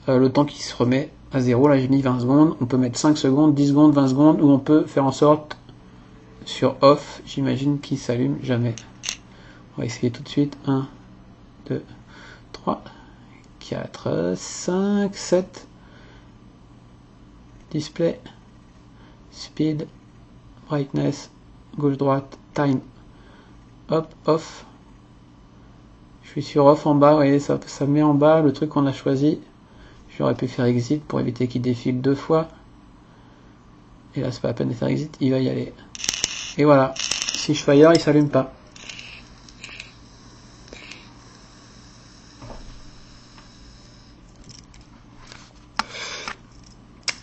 le temps qui se remet à 0. Là j'ai mis 20 secondes, on peut mettre 5 secondes, 10 secondes, 20 secondes, ou on peut faire en sorte sur off, j'imagine qu'il s'allume jamais. On va essayer tout de suite. 1, 2, 3, 4, 5, 7. Display, speed, brightness, gauche-droite, time. Hop, off. Je suis sur off en bas, vous voyez, ça met en bas le truc qu'on a choisi. J'aurais pu faire exit pour éviter qu'il défile 2 fois. Et là, c'est pas la peine de faire exit, il va y aller. Et voilà. Si je fire, il s'allume pas.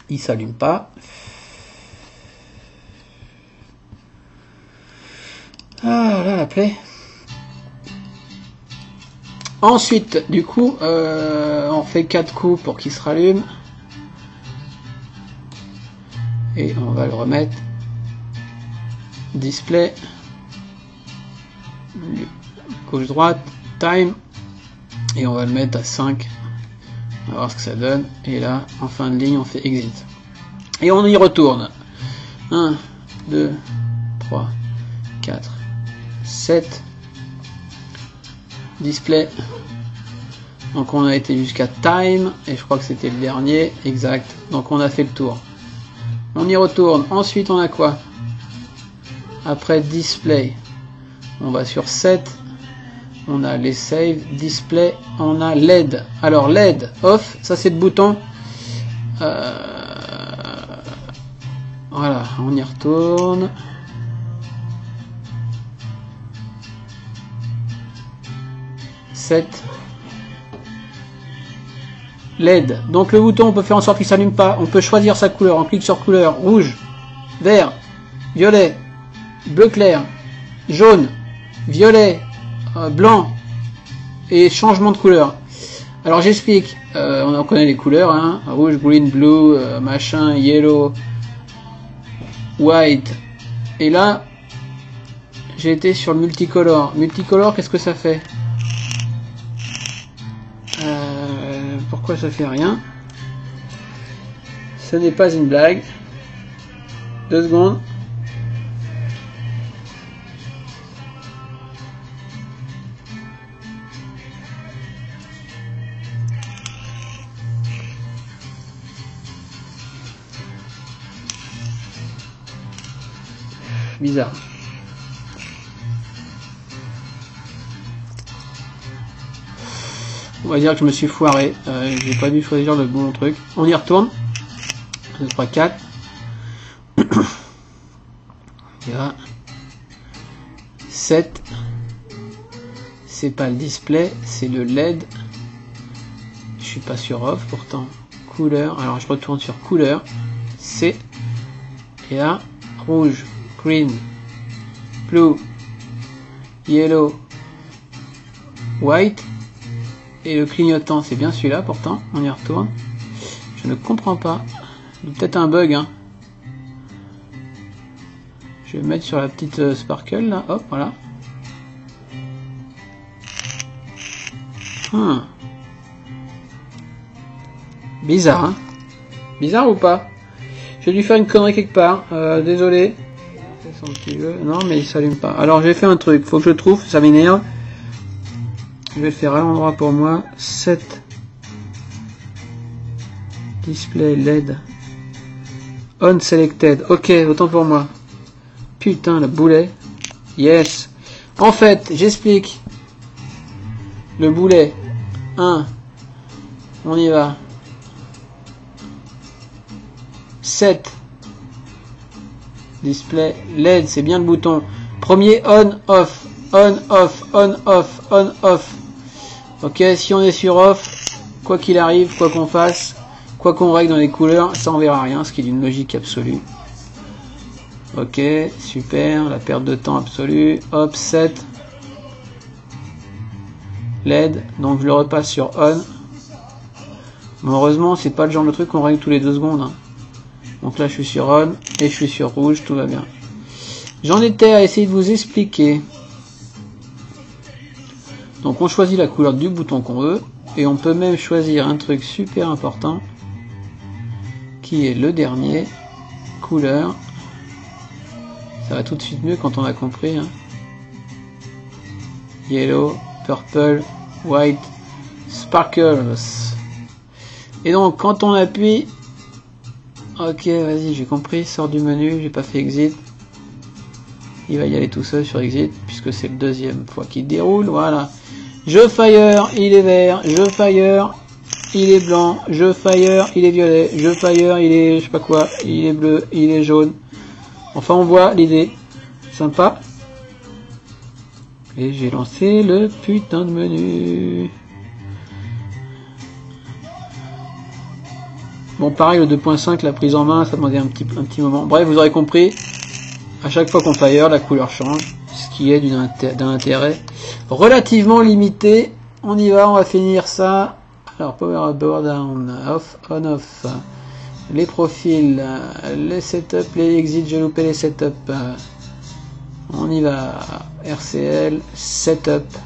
Il s'allume pas. Ah là, la plaie. Ensuite, du coup, on fait 4 coups pour qu'il se rallume. Et on va le remettre. Display. Gauche-droite. Time. Et on va le mettre à 5. On va voir ce que ça donne. Et là, en fin de ligne, on fait exit. Et on y retourne. 1, 2, 3, 4, 7. Display. Donc on a été jusqu'à time. Et je crois que c'était le dernier. Exact. Donc on a fait le tour. On y retourne. Ensuite, on a quoi? Après display, on va sur 7. On a les save, display, on a LED. Alors LED, off, ça c'est le bouton. Voilà, on y retourne. Set. LED. Donc le bouton, on peut faire en sorte qu'il ne s'allume pas. On peut choisir sa couleur. On clique sur couleur rouge, vert, violet, bleu clair, jaune, violet, blanc et changement de couleur. Alors j'explique, on en connaît les couleurs, hein, rouge, green, blue, machin, yellow, white. Et là, j'ai été sur le multicolore. Multicolore, qu'est-ce que ça fait? Pourquoi ça fait rien? Ce n'est pas une blague. 2 secondes. Bizarre. On va dire que je me suis foiré. J'ai pas dû choisir le bon truc. On y retourne. 2, 3, 4. Et là. 7. C'est pas le display, c'est le LED. Je suis pas sur off pourtant. Couleur. Alors je retourne sur couleur. C. Et là, rouge, green, blue, yellow, white. Et le clignotant, c'est bien celui-là pourtant. On y retourne. Je ne comprends pas. Peut-être un bug, hein. Je vais mettre sur la petite sparkle là. Hop, voilà. Bizarre, hein. Bizarre ou pas? J'ai dû faire une connerie quelque part. Désolé. C'est son petit jeu. Non, mais il s'allume pas. Alors j'ai fait un truc. Faut que je trouve. Ça m'énerve. Je vais le faire à l'endroit pour moi. 7. Display LED. On selected. Ok, autant pour moi. Putain, le boulet. Yes. En fait, j'explique. Le boulet. 1. On y va. 7. Display LED, c'est bien le bouton. Premier on, off. On, off, on, off, on, off. Ok, si on est sur off, quoi qu'il arrive, quoi qu'on fasse, quoi qu'on règle dans les couleurs, ça on verra rien, ce qui est d'une logique absolue. Ok, super, la perte de temps absolue. Hop, 7. LED, donc je le repasse sur on. Mais heureusement, c'est pas le genre de truc qu'on règle tous les 2 secondes. Hein. Donc là, je suis sur on et je suis sur rouge, tout va bien. J'en étais à essayer de vous expliquer. Donc on choisit la couleur du bouton qu'on veut. Et on peut même choisir un truc super important qui est le dernier, couleur. Ça va tout de suite mieux quand on a compris. Hein. Yellow, purple, white, sparkles. Et donc quand on appuie, ok, vas-y, j'ai compris, sort du menu, j'ai pas fait exit. Il va y aller tout seul sur exit puisque c'est le deuxième fois qu'il déroule. Voilà. Je fire, il est vert. Je fire, il est blanc. Je fire, il est violet. Je fire, il est je sais pas quoi. Il est bleu, il est jaune. Enfin, on voit l'idée. Sympa. Et j'ai lancé le putain de menu. Bon, pareil, le 2.5, la prise en main, ça demandait un petit moment. Bref, vous aurez compris. À chaque fois qu'on fire, la couleur change, ce qui est d'un intérêt relativement limité. On y va, on va finir ça. Alors, power up, power down, off, on, off. Les profils, les setups, les exits, j'ai loupé les setups. On y va. RCL, setup.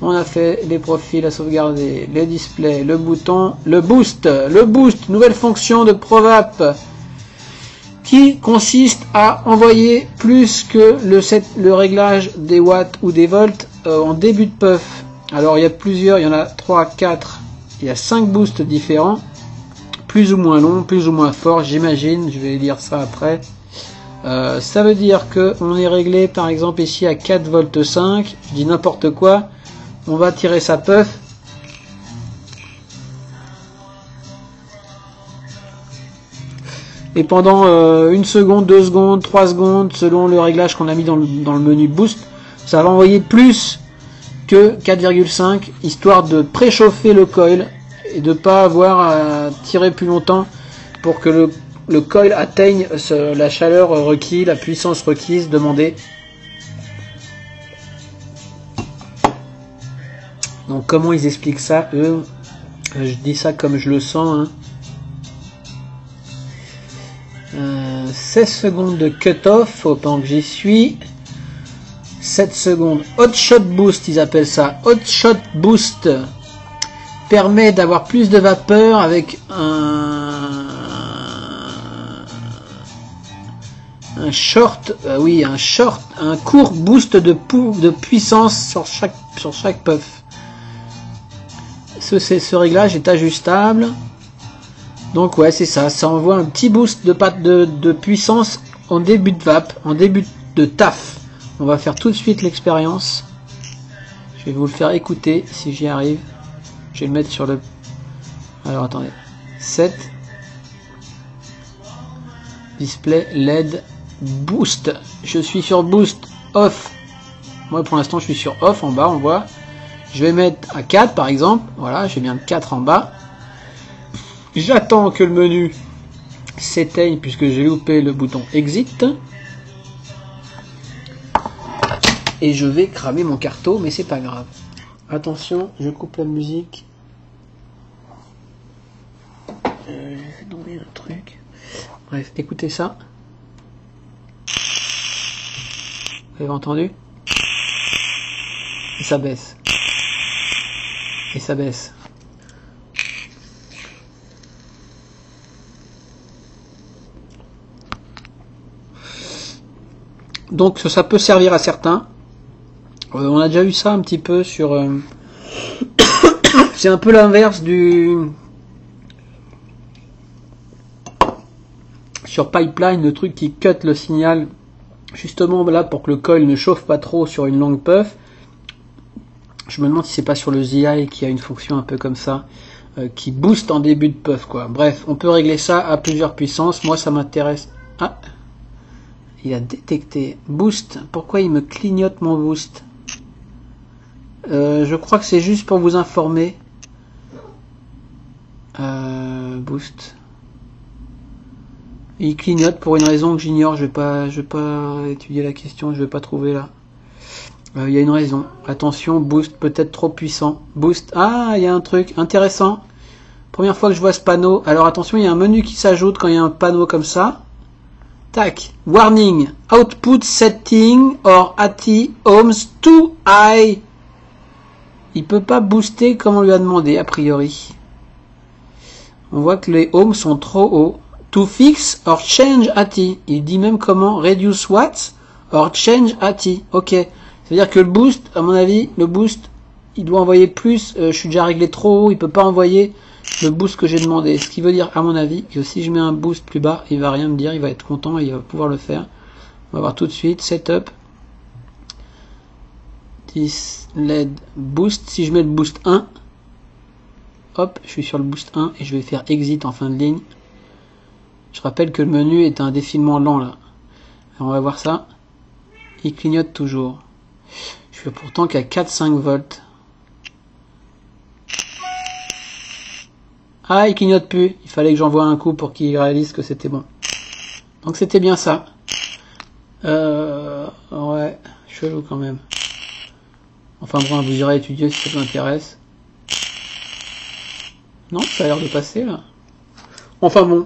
On a fait les profils à sauvegarder, les displays, le bouton, le boost, nouvelle fonction de ProVap qui consiste à envoyer plus que le réglage des watts ou des volts en début de puff. Alors il y a plusieurs, il y en a 3, 4, il y a 5 boosts différents, plus ou moins longs, plus ou moins forts, j'imagine, je vais lire ça après. Ça veut dire que on est réglé par exemple ici à 4 volts 5, je dis n'importe quoi, on va tirer sa puff. Et pendant 1 seconde, 2 secondes, 3 secondes, selon le réglage qu'on a mis dans le menu boost, ça va envoyer plus que 4,5, histoire de préchauffer le coil et de pas avoir à tirer plus longtemps pour que le coil atteigne la chaleur requise, la puissance requise, demandée. Donc comment ils expliquent ça, eux? Je dis ça comme je le sens, hein. 16 secondes de cut-off, au temps que j'y suis. 7 secondes. Hot Shot Boost, ils appellent ça. Hot Shot Boost permet d'avoir plus de vapeur avec un court boost de puissance sur chaque puff. Ce réglage est ajustable. Donc ouais, c'est ça, ça envoie un petit boost de puissance en début de vape, en début de taf. On va faire tout de suite l'expérience. Je vais vous le faire écouter si j'y arrive. Je vais le mettre sur le... Alors attendez. 7. Display LED Boost. Je suis sur Boost Off. Moi pour l'instant je suis sur Off en bas, on voit. Je vais mettre à 4 par exemple. Voilà, j'ai bien 4 en bas. J'attends que le menu s'éteigne puisque j'ai loupé le bouton Exit. Et je vais cramer mon carton, mais c'est pas grave. Attention, je coupe la musique. Je vais tomber un truc. Bref, écoutez ça. Vous avez entendu? Et ça baisse. Et ça baisse. Donc ça peut servir à certains. On a déjà eu ça un petit peu sur... c'est un peu l'inverse sur Pipeline, le truc qui cut le signal justement là pour que le coil ne chauffe pas trop sur une longue puff. Je me demande si c'est pas sur le ZI qui a une fonction un peu comme ça, qui booste en début de puff quoi. Bref, on peut régler ça à plusieurs puissances. Moi ça m'intéresse. Ah, il a détecté boost. Pourquoi il me clignote mon boost? Je crois que c'est juste pour vous informer. Boost. Il clignote pour une raison que j'ignore. Je vais pas étudier la question. Je vais pas trouver là. Il y a une raison. Attention, boost peut-être trop puissant. Boost. Ah, il y a un truc intéressant. Première fois que je vois ce panneau. Alors attention, il y a un menu qui s'ajoute quand il y a un panneau comme ça. Tac. Warning. Output setting or AT ohms too high. il peut pas booster comme on lui a demandé, a priori. On voit que les ohms sont trop hauts. To fix or change AT. Il dit même comment reduce watts or change AT. Ok. C'est-à-dire que le boost, à mon avis, le boost, il doit envoyer plus. Je suis déjà réglé trop haut, il peut pas envoyer le boost que j'ai demandé. Ce qui veut dire, à mon avis, que si je mets un boost plus bas, il va rien me dire, il va être content et il va pouvoir le faire. On va voir tout de suite. Setup. This LED boost. Si je mets le boost 1, hop, je suis sur le boost 1 et je vais faire exit en fin de ligne. Je rappelle que le menu est un défilement lent là. Alors on va voir ça. Il clignote toujours. Je suis pourtant qu'à 4-5 volts. Ah, il clignote plus. Il fallait que j'envoie un coup pour qu'il réalise que c'était bon. Donc c'était bien ça. Ouais, chelou quand même. Enfin bon, vous irez étudier si ça vous intéresse. Non, ça a l'air de passer là. Enfin bon.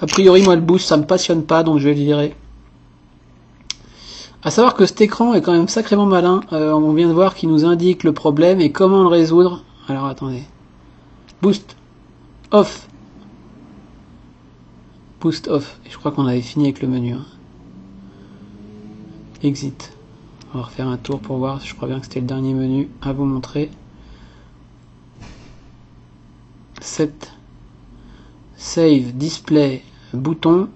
A priori, moi, le boost, ça me passionne pas, donc je vais le virer. À savoir que cet écran est quand même sacrément malin. On vient de voir qu'il nous indique le problème et comment le résoudre. Alors, attendez. Boost. Off. Boost off. Et je crois qu'on avait fini avec le menu. Hein. Exit. On va refaire un tour pour voir. Je crois bien que c'était le dernier menu à vous montrer. Set. Save, display, bouton,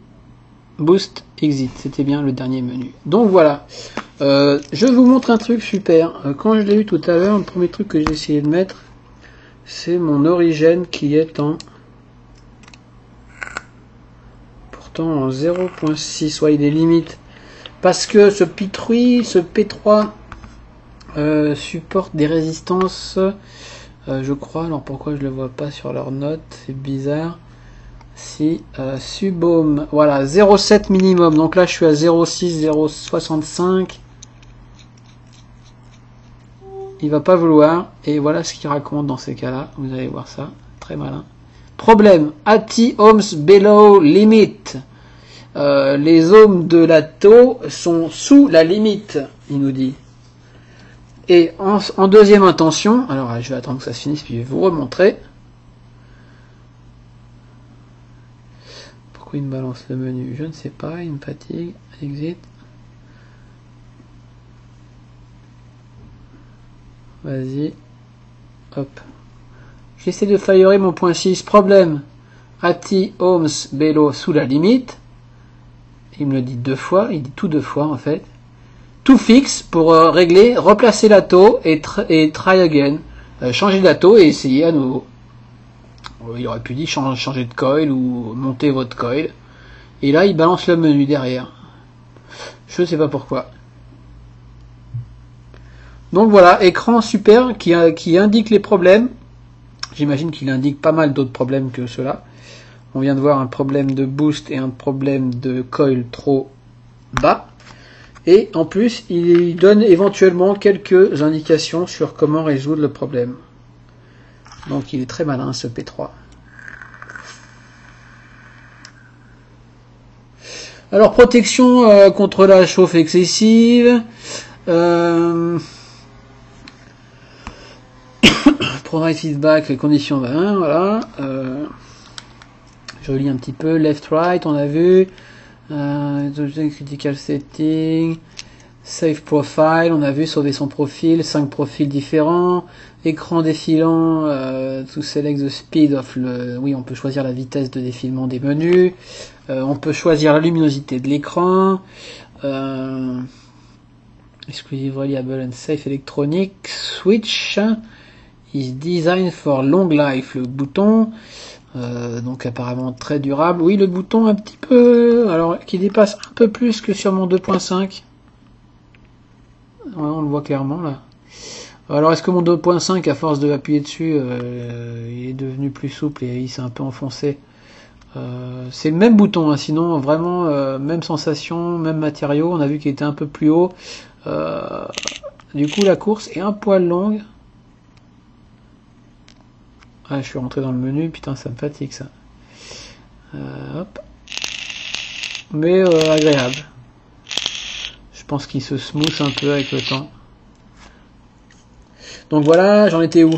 boost, exit. C'était bien le dernier menu. Donc voilà. Je vous montre un truc super. Quand je l'ai eu tout à l'heure, le premier truc que j'ai essayé de mettre, c'est mon origine qui est en... Pourtant en 0.6. Ouais, il est limite. Parce que ce P3, ce P3 supporte des résistances, je crois. Alors pourquoi je le vois pas sur leur note? C'est bizarre. Si Subohm, voilà, 0,7 minimum, donc là je suis à 0,6, 0,65, il va pas vouloir, et voilà ce qu'il raconte dans ces cas-là, vous allez voir ça, très malin. Problème, AT ohms below limit, les ohms de la taux sont sous la limite, il nous dit. Et en deuxième intention, alors je vais attendre que ça se finisse, puis je vais vous remontrer. Pourquoi il me balance le menu? Je ne sais pas, il me fatigue. Exit. Vas-y. Hop. J'essaie de firer mon point 6. Problème. AT ohms below sous la limite. Il me le dit deux fois. Il dit tout deux fois en fait. To fix pour régler, replacer la taux et try again. Changer la taux et essayer à nouveau. Il aurait pu dire changer de coil ou monter votre coil. Et là, il balance le menu derrière. Je ne sais pas pourquoi. Donc voilà, écran super qui indique les problèmes. J'imagine qu'il indique pas mal d'autres problèmes que ceux-là. On vient de voir un problème de boost et un problème de coil trop bas. Et en plus, il donne éventuellement quelques indications sur comment résoudre le problème. Donc il est très malin ce P3. Alors protection contre la chauffe excessive. Provide feedback, les conditions, ben, voilà. Je relis un petit peu. Left, right, on a vu. Critical setting. Save profile, on a vu sauver son profil, 5 profils différents, écran défilant, to select the speed of le, oui, on peut choisir la vitesse de défilement des menus, on peut choisir la luminosité de l'écran, exclusive reliable and safe electronic switch is designed for long life, le bouton, donc apparemment très durable, oui, le bouton un petit peu, alors qui dépasse un peu plus que sur mon 2.5. Ouais, on le voit clairement là. Alors est-ce que mon 2.5 à force de appuyer dessus il est devenu plus souple et il s'est un peu enfoncé? C'est le même bouton hein, sinon vraiment même sensation, même matériau, on a vu qu'il était un peu plus haut. Du coup la course est un poil longue. Ah, je suis rentré dans le menu, putain ça me fatigue ça. Hop. Mais agréable. pense qu'il se smooth un peu avec le temps. Donc voilà, j'en étais où?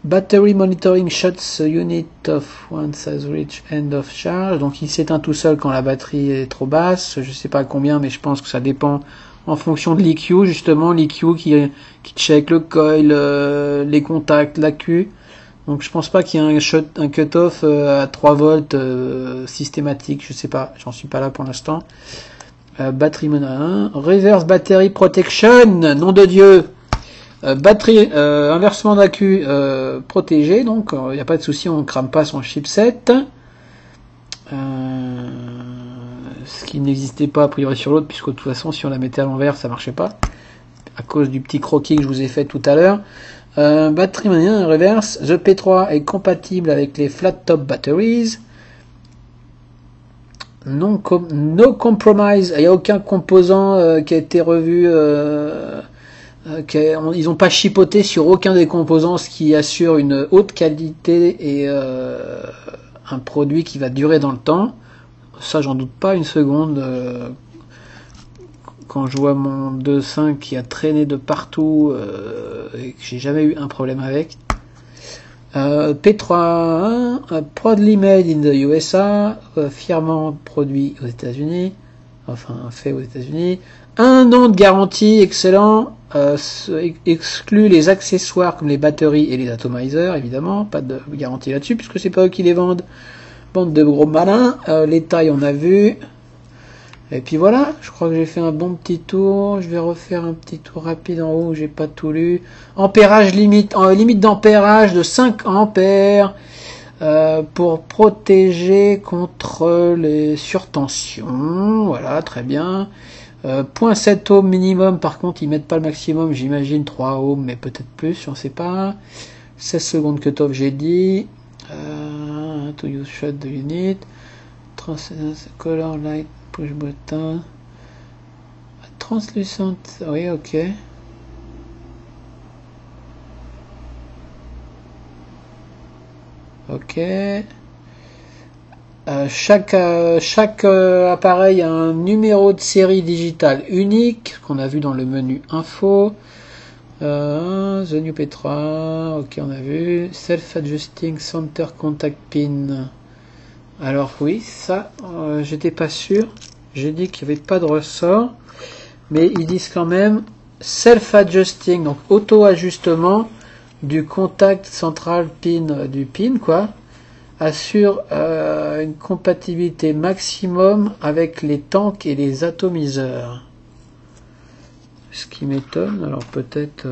Battery monitoring shuts unit off once has reached end of charge. Donc il s'éteint tout seul quand la batterie est trop basse. Je sais pas combien, mais je pense que ça dépend en fonction de l'EQ, justement. L'EQ qui check le coil, les contacts, l'AQ. Donc je pense pas qu'il y ait un cut-off à 3 volts systématique. Je sais pas, j'en suis pas là pour l'instant. Battery monitoring. Reverse battery protection. Nom de Dieu. Batterie, inversement d'AQ protégé, donc il n'y a pas de souci, on ne crame pas son chipset. Ce qui n'existait pas a priori sur l'autre, puisque de toute façon, si on la mettait à l'envers, ça marchait pas, à cause du petit croquis que je vous ai fait tout à l'heure. Batterie reverse, The P3 est compatible avec les flat top batteries. No compromise, il n'y a aucun composant qui a été revu. Ils n'ont pas chipoté sur aucun des composants, ce qui assure une haute qualité et un produit qui va durer dans le temps. Ça, j'en doute pas une seconde. Quand je vois mon 2.5 qui a traîné de partout et que j'ai jamais eu un problème avec. P3, proudly made in the USA, fièrement produit aux États-Unis, enfin fait aux États-Unis. 1 an de garantie, excellent. Exclut les accessoires comme les batteries et les atomiseurs, évidemment, pas de garantie là-dessus puisque c'est pas eux qui les vendent. Bande de gros malins. Les tailles on a vu. Et puis voilà, je crois que j'ai fait un bon petit tour. Je vais refaire un petit tour rapide en haut, j'ai pas tout lu. Ampérage limite d'ampérage de 5 ampères pour protéger contre les surtensions. Voilà, très bien. 0.7 ohms minimum, par contre ils mettent pas le maximum, j'imagine 3 ohms, mais peut-être plus, j'en sais pas. 16 secondes cutoff, j'ai dit. To use shut the unit. Translucent color light push button. Translucent, oui, ok. Ok. Chaque appareil a un numéro de série digitale unique qu'on a vu dans le menu info. The New P3, ok, on a vu. Self-adjusting center contact pin. Alors oui, ça, j'étais pas sûr. J'ai dit qu'il n'y avait pas de ressort, mais ils disent quand même self-adjusting, donc auto-ajustement du contact central pin du pin, quoi. Assure une compatibilité maximum avec les tanks et les atomiseurs. Ce qui m'étonne, alors peut-être...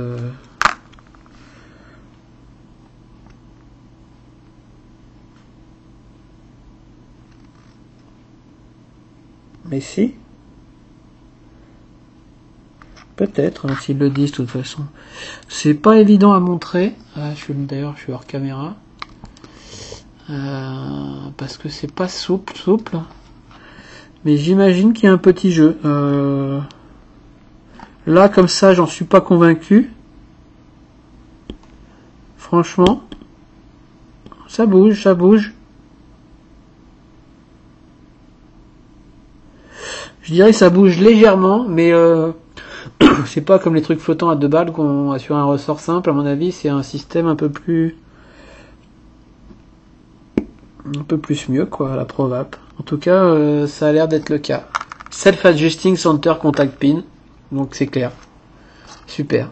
Mais si. Peut-être, hein, s'ils le disent de toute façon. C'est pas évident à montrer. D'ailleurs, je suis hors caméra. Parce que c'est pas souple. Mais j'imagine qu'il y a un petit jeu. Là, comme ça, j'en suis pas convaincu. Franchement. Ça bouge. Je dirais que ça bouge légèrement, mais c'est pas comme les trucs flottants à 2 balles qu'on a sur un ressort simple. À mon avis, c'est un système un peu plus mieux, quoi, la ProVap. En tout cas, ça a l'air d'être le cas. Self-adjusting center contact pin, donc c'est clair. Super.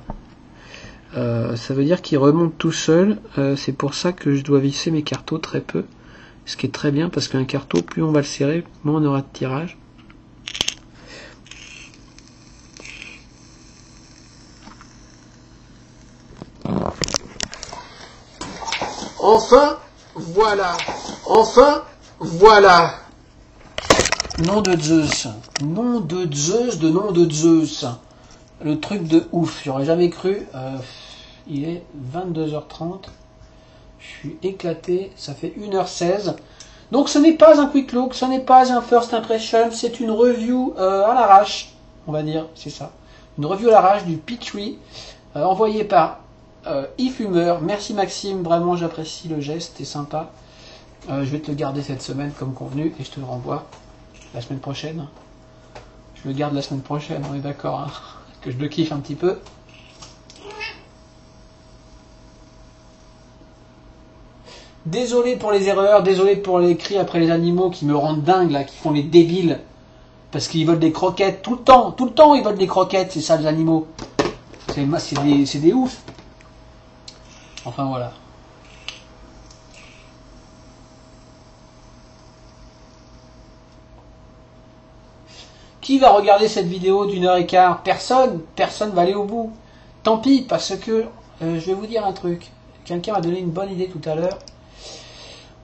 Ça veut dire qu'il remonte tout seul. C'est pour ça que je dois visser mes carteaux très peu. Ce qui est très bien, parce qu'un carteau, plus on va le serrer, moins on aura de tirage. Enfin, voilà. Nom de Zeus. Le truc de ouf, j'aurais jamais cru. Il est 22h30. Je suis éclaté, ça fait 1h16. Donc ce n'est pas un quick look, ce n'est pas un first impression, c'est une review à l'arrache, on va dire, c'est ça. Une review à l'arrache du P3, envoyé par eFumer. Merci Maxime, vraiment j'apprécie le geste, c'est sympa. Je vais te le garder cette semaine comme convenu et je te le renvoie la semaine prochaine. Je le garde la semaine prochaine, on est d'accord, hein, que je le kiffe un petit peu. Désolé pour les erreurs, désolé pour les cris après les animaux qui me rendent dingue, là, qui font les débiles. Parce qu'ils veulent des croquettes tout le temps ils veulent des croquettes, c'est ça les animaux. C'est des oufs. Enfin voilà. Qui va regarder cette vidéo d'1h15? Personne. Personne va aller au bout. Tant pis, parce que je vais vous dire un truc. Quelqu'un m'a donné une bonne idée tout à l'heure.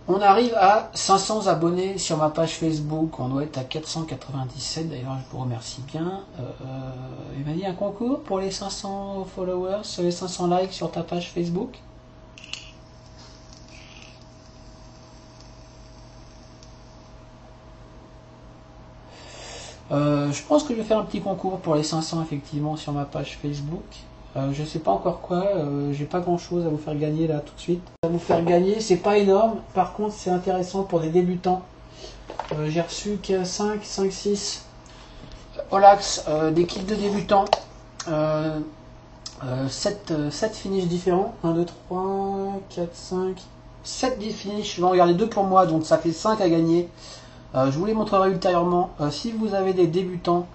On arrive à 500 abonnés sur ma page Facebook. On doit être à 497. D'ailleurs, je vous remercie bien. Il m'a dit un concours pour les 500 followers, les 500 likes sur ta page Facebook. Je pense que je vais faire un petit concours pour les 500 effectivement sur ma page Facebook. Je sais pas encore quoi, j'ai pas grand chose à vous faire gagner là tout de suite. À vous faire gagner, c'est pas énorme, par contre c'est intéressant pour des débutants. J'ai reçu 5, 6 Olax, des kits de débutants. 7 finishes différents. 1, 2, 3, 4, 5, 7 finishes. Je vais en regarder 2 pour moi, donc ça fait 5 à gagner. Je vous les montrerai ultérieurement. Si vous avez des débutants,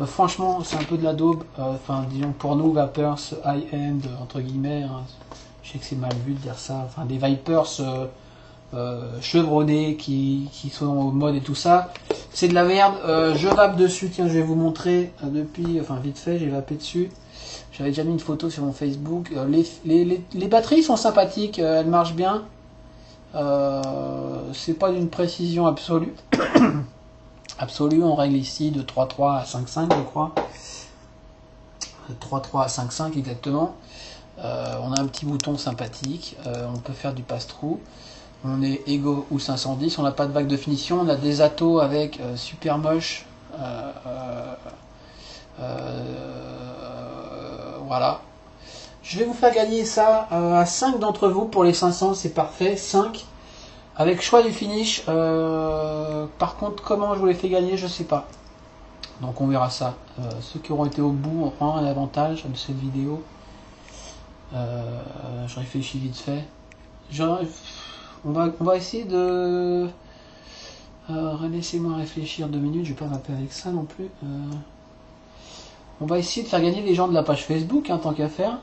franchement, c'est un peu de la daube. Enfin, disons pour nous, Vapers, high-end, entre guillemets. Hein. Je sais que c'est mal vu de dire ça. Enfin, des Vipers chevronnés qui sont au mode et tout ça. C'est de la merde. Je vape dessus. Tiens, je vais vous montrer depuis. Enfin, vite fait, j'ai vapé dessus. J'avais déjà mis une photo sur mon Facebook. Les batteries sont sympathiques. Elles marchent bien. C'est pas d'une précision absolue. Absolue, on règle ici de 3.3 à 5.5 je crois. 3.3 à 5.5 exactement. On a un petit bouton sympathique. On peut faire du pass-through. On est Ego ou 510. On n'a pas de vague de finition. On a des atos avec super moche. Voilà. Je vais vous faire gagner ça à 5 d'entre vous pour les 500. C'est parfait. 5. Avec choix du finish, par contre, comment je vous les fais gagner, je sais pas. Donc on verra ça. Ceux qui auront été au bout auront un avantage de cette vidéo. Je réfléchis vite fait. On va essayer de... Laissez-moi réfléchir 2 minutes, je vais pas m'appeler avec ça non plus. On va essayer de faire gagner les gens de la page Facebook, hein, tant qu'à faire.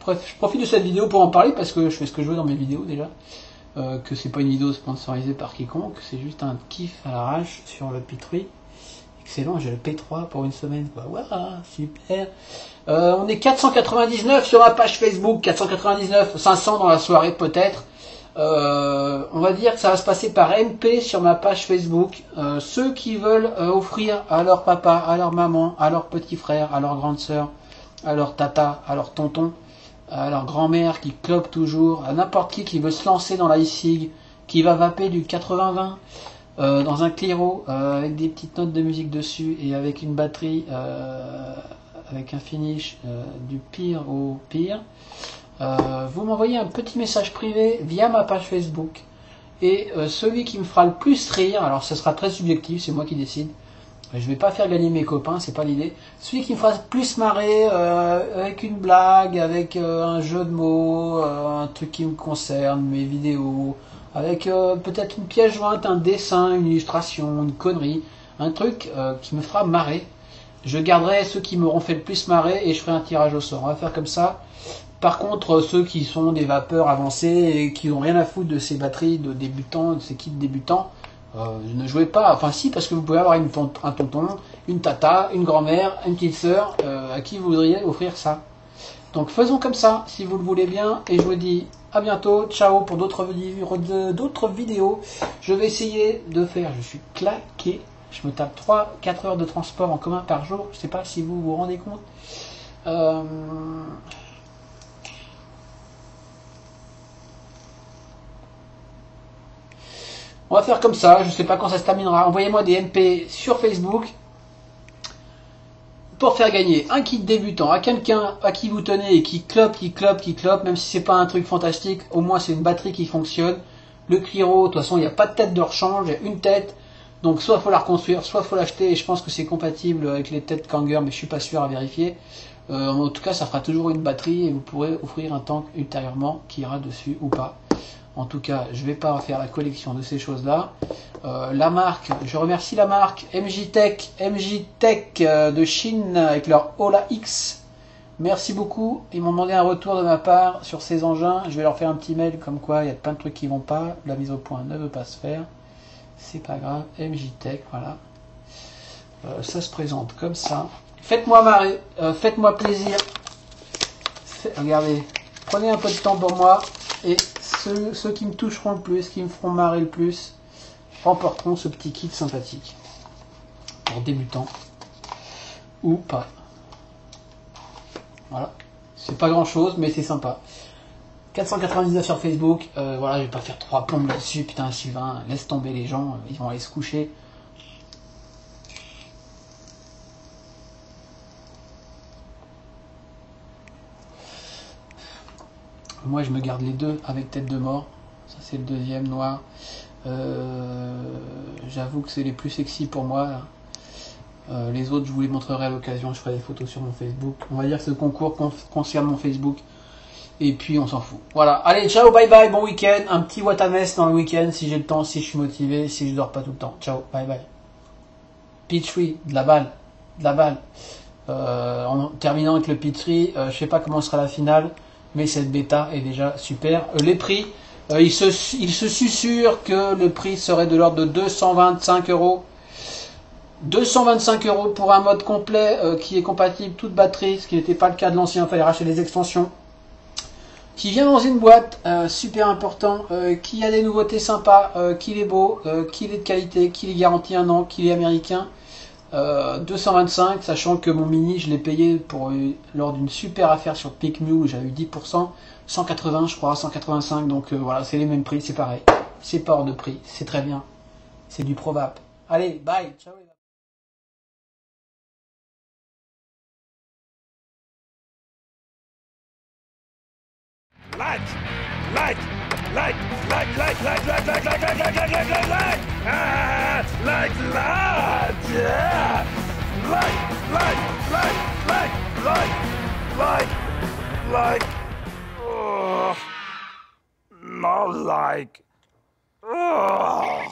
Je profite de cette vidéo pour en parler parce que je fais ce que je veux dans mes vidéos déjà. Que c'est pas une vidéo sponsorisée par quiconque, c'est juste un kiff à l'arrache sur le P3. Excellent, j'ai le P3 pour une semaine quoi. Waouh, super. On est 499 sur ma page Facebook, 499, 500 dans la soirée peut-être. On va dire que ça va se passer par MP sur ma page Facebook. Ceux qui veulent offrir à leur papa, à leur maman, à leur petit frère, à leur grande sœur, à leur tata, à leur tonton, à leur grand-mère qui clope toujours, à n'importe qui veut se lancer dans la e-cig, qui va vaper du 80-20 dans un Cliro avec des petites notes de musique dessus et avec une batterie avec un finish du pire au pire. Vous m'envoyez un petit message privé via ma page Facebook et celui qui me fera le plus rire, alors ce sera très subjectif, c'est moi qui décide. Je vais pas faire gagner mes copains, c'est pas l'idée. Celui qui me fera plus marrer avec une blague, avec un jeu de mots, un truc qui me concerne, mes vidéos, avec peut-être une pièce jointe, un dessin, une illustration, une connerie, un truc qui me fera marrer. Je garderai ceux qui m'auront fait le plus marrer et je ferai un tirage au sort. On va faire comme ça. Par contre, ceux qui sont des vapeurs avancés et qui n'ont rien à foutre de ces batteries de débutants, de ces kits débutants, ne jouez pas, enfin si, parce que vous pouvez avoir un tonton, une tata, une grand-mère, une petite sœur à qui vous voudriez offrir ça. Donc faisons comme ça, si vous le voulez bien, et je vous dis à bientôt, ciao pour d'autres vidéos. Je vais essayer de faire, je suis claqué, je me tape 3-4 heures de transport en commun par jour, je sais pas si vous vous rendez compte. On va faire comme ça, je sais pas quand ça se terminera. Envoyez-moi des MP sur Facebook. pour faire gagner un kit débutant à quelqu'un à qui vous tenez et qui clope, même si c'est pas un truc fantastique, au moins c'est une batterie qui fonctionne. Le Cliro, de toute façon il n'y a pas de tête de rechange, il y a une tête, donc soit faut la reconstruire, soit faut l'acheter, et je pense que c'est compatible avec les têtes Kanger, mais je suis pas sûr, à vérifier. En tout cas ça fera toujours une batterie et vous pourrez offrir un tank ultérieurement qui ira dessus ou pas. En tout cas, je ne vais pas faire la collection de ces choses-là. La marque, je remercie la marque MJ Tech de Chine avec leur Ola X. Merci beaucoup. Ils m'ont demandé un retour de ma part sur ces engins. Je vais leur faire un petit mail comme quoi il y a plein de trucs qui vont pas. La mise au point ne veut pas se faire. C'est pas grave. MJ Tech, voilà. Ça se présente comme ça. Faites-moi marrer, faites-moi plaisir. Regardez, prenez un peu de temps pour moi. Et ceux qui me toucheront le plus, qui me feront marrer le plus, remporteront ce petit kit sympathique. Pour débutants. Ou pas. Voilà. C'est pas grand chose, mais c'est sympa. 499 sur Facebook. Voilà, je vais pas faire 3 plombes là-dessus. Putain, Sylvain, laisse tomber les gens. Ils vont aller se coucher. Moi, je me garde les deux avec tête de mort. Ça, c'est le deuxième noir. J'avoue que c'est les plus sexy pour moi. Les autres, je vous les montrerai à l'occasion. Je ferai des photos sur mon Facebook. On va dire que ce concours concerne mon Facebook. Et puis, on s'en fout. Voilà. Allez, ciao, bye bye, bon week-end. Un petit Watames dans le week-end si j'ai le temps, si je suis motivé, si je dors pas tout le temps. Ciao, bye bye. Pitchery, de la balle. De la balle. En terminant avec le Pitchery, je sais pas comment sera la finale. Mais cette bêta est déjà super. Les prix, il se susurre que le prix serait de l'ordre de 225 €. 225 € pour un mode complet qui est compatible toute batterie, ce qui n'était pas le cas de l'ancien, il fallait racheter les extensions. Qui vient dans une boîte, super important, qui a des nouveautés sympas, qu'il est beau, qu'il est de qualité, qu'il est garanti 1 an, qu'il est américain. 225, sachant que mon mini je l'ai payé lors d'une super affaire sur PickMu où j'avais eu 10%, 180 je crois, 185, donc voilà, c'est les mêmes prix, c'est pareil, c'est pas hors de prix, c'est très bien, c'est du Provap. Allez, bye, ciao. Light, light, light, light, light, light, light, light, light, light, light, light, light, light, light, ah, light, light, yeah, light, light, light, light, light, light, light, oh, not like, oh.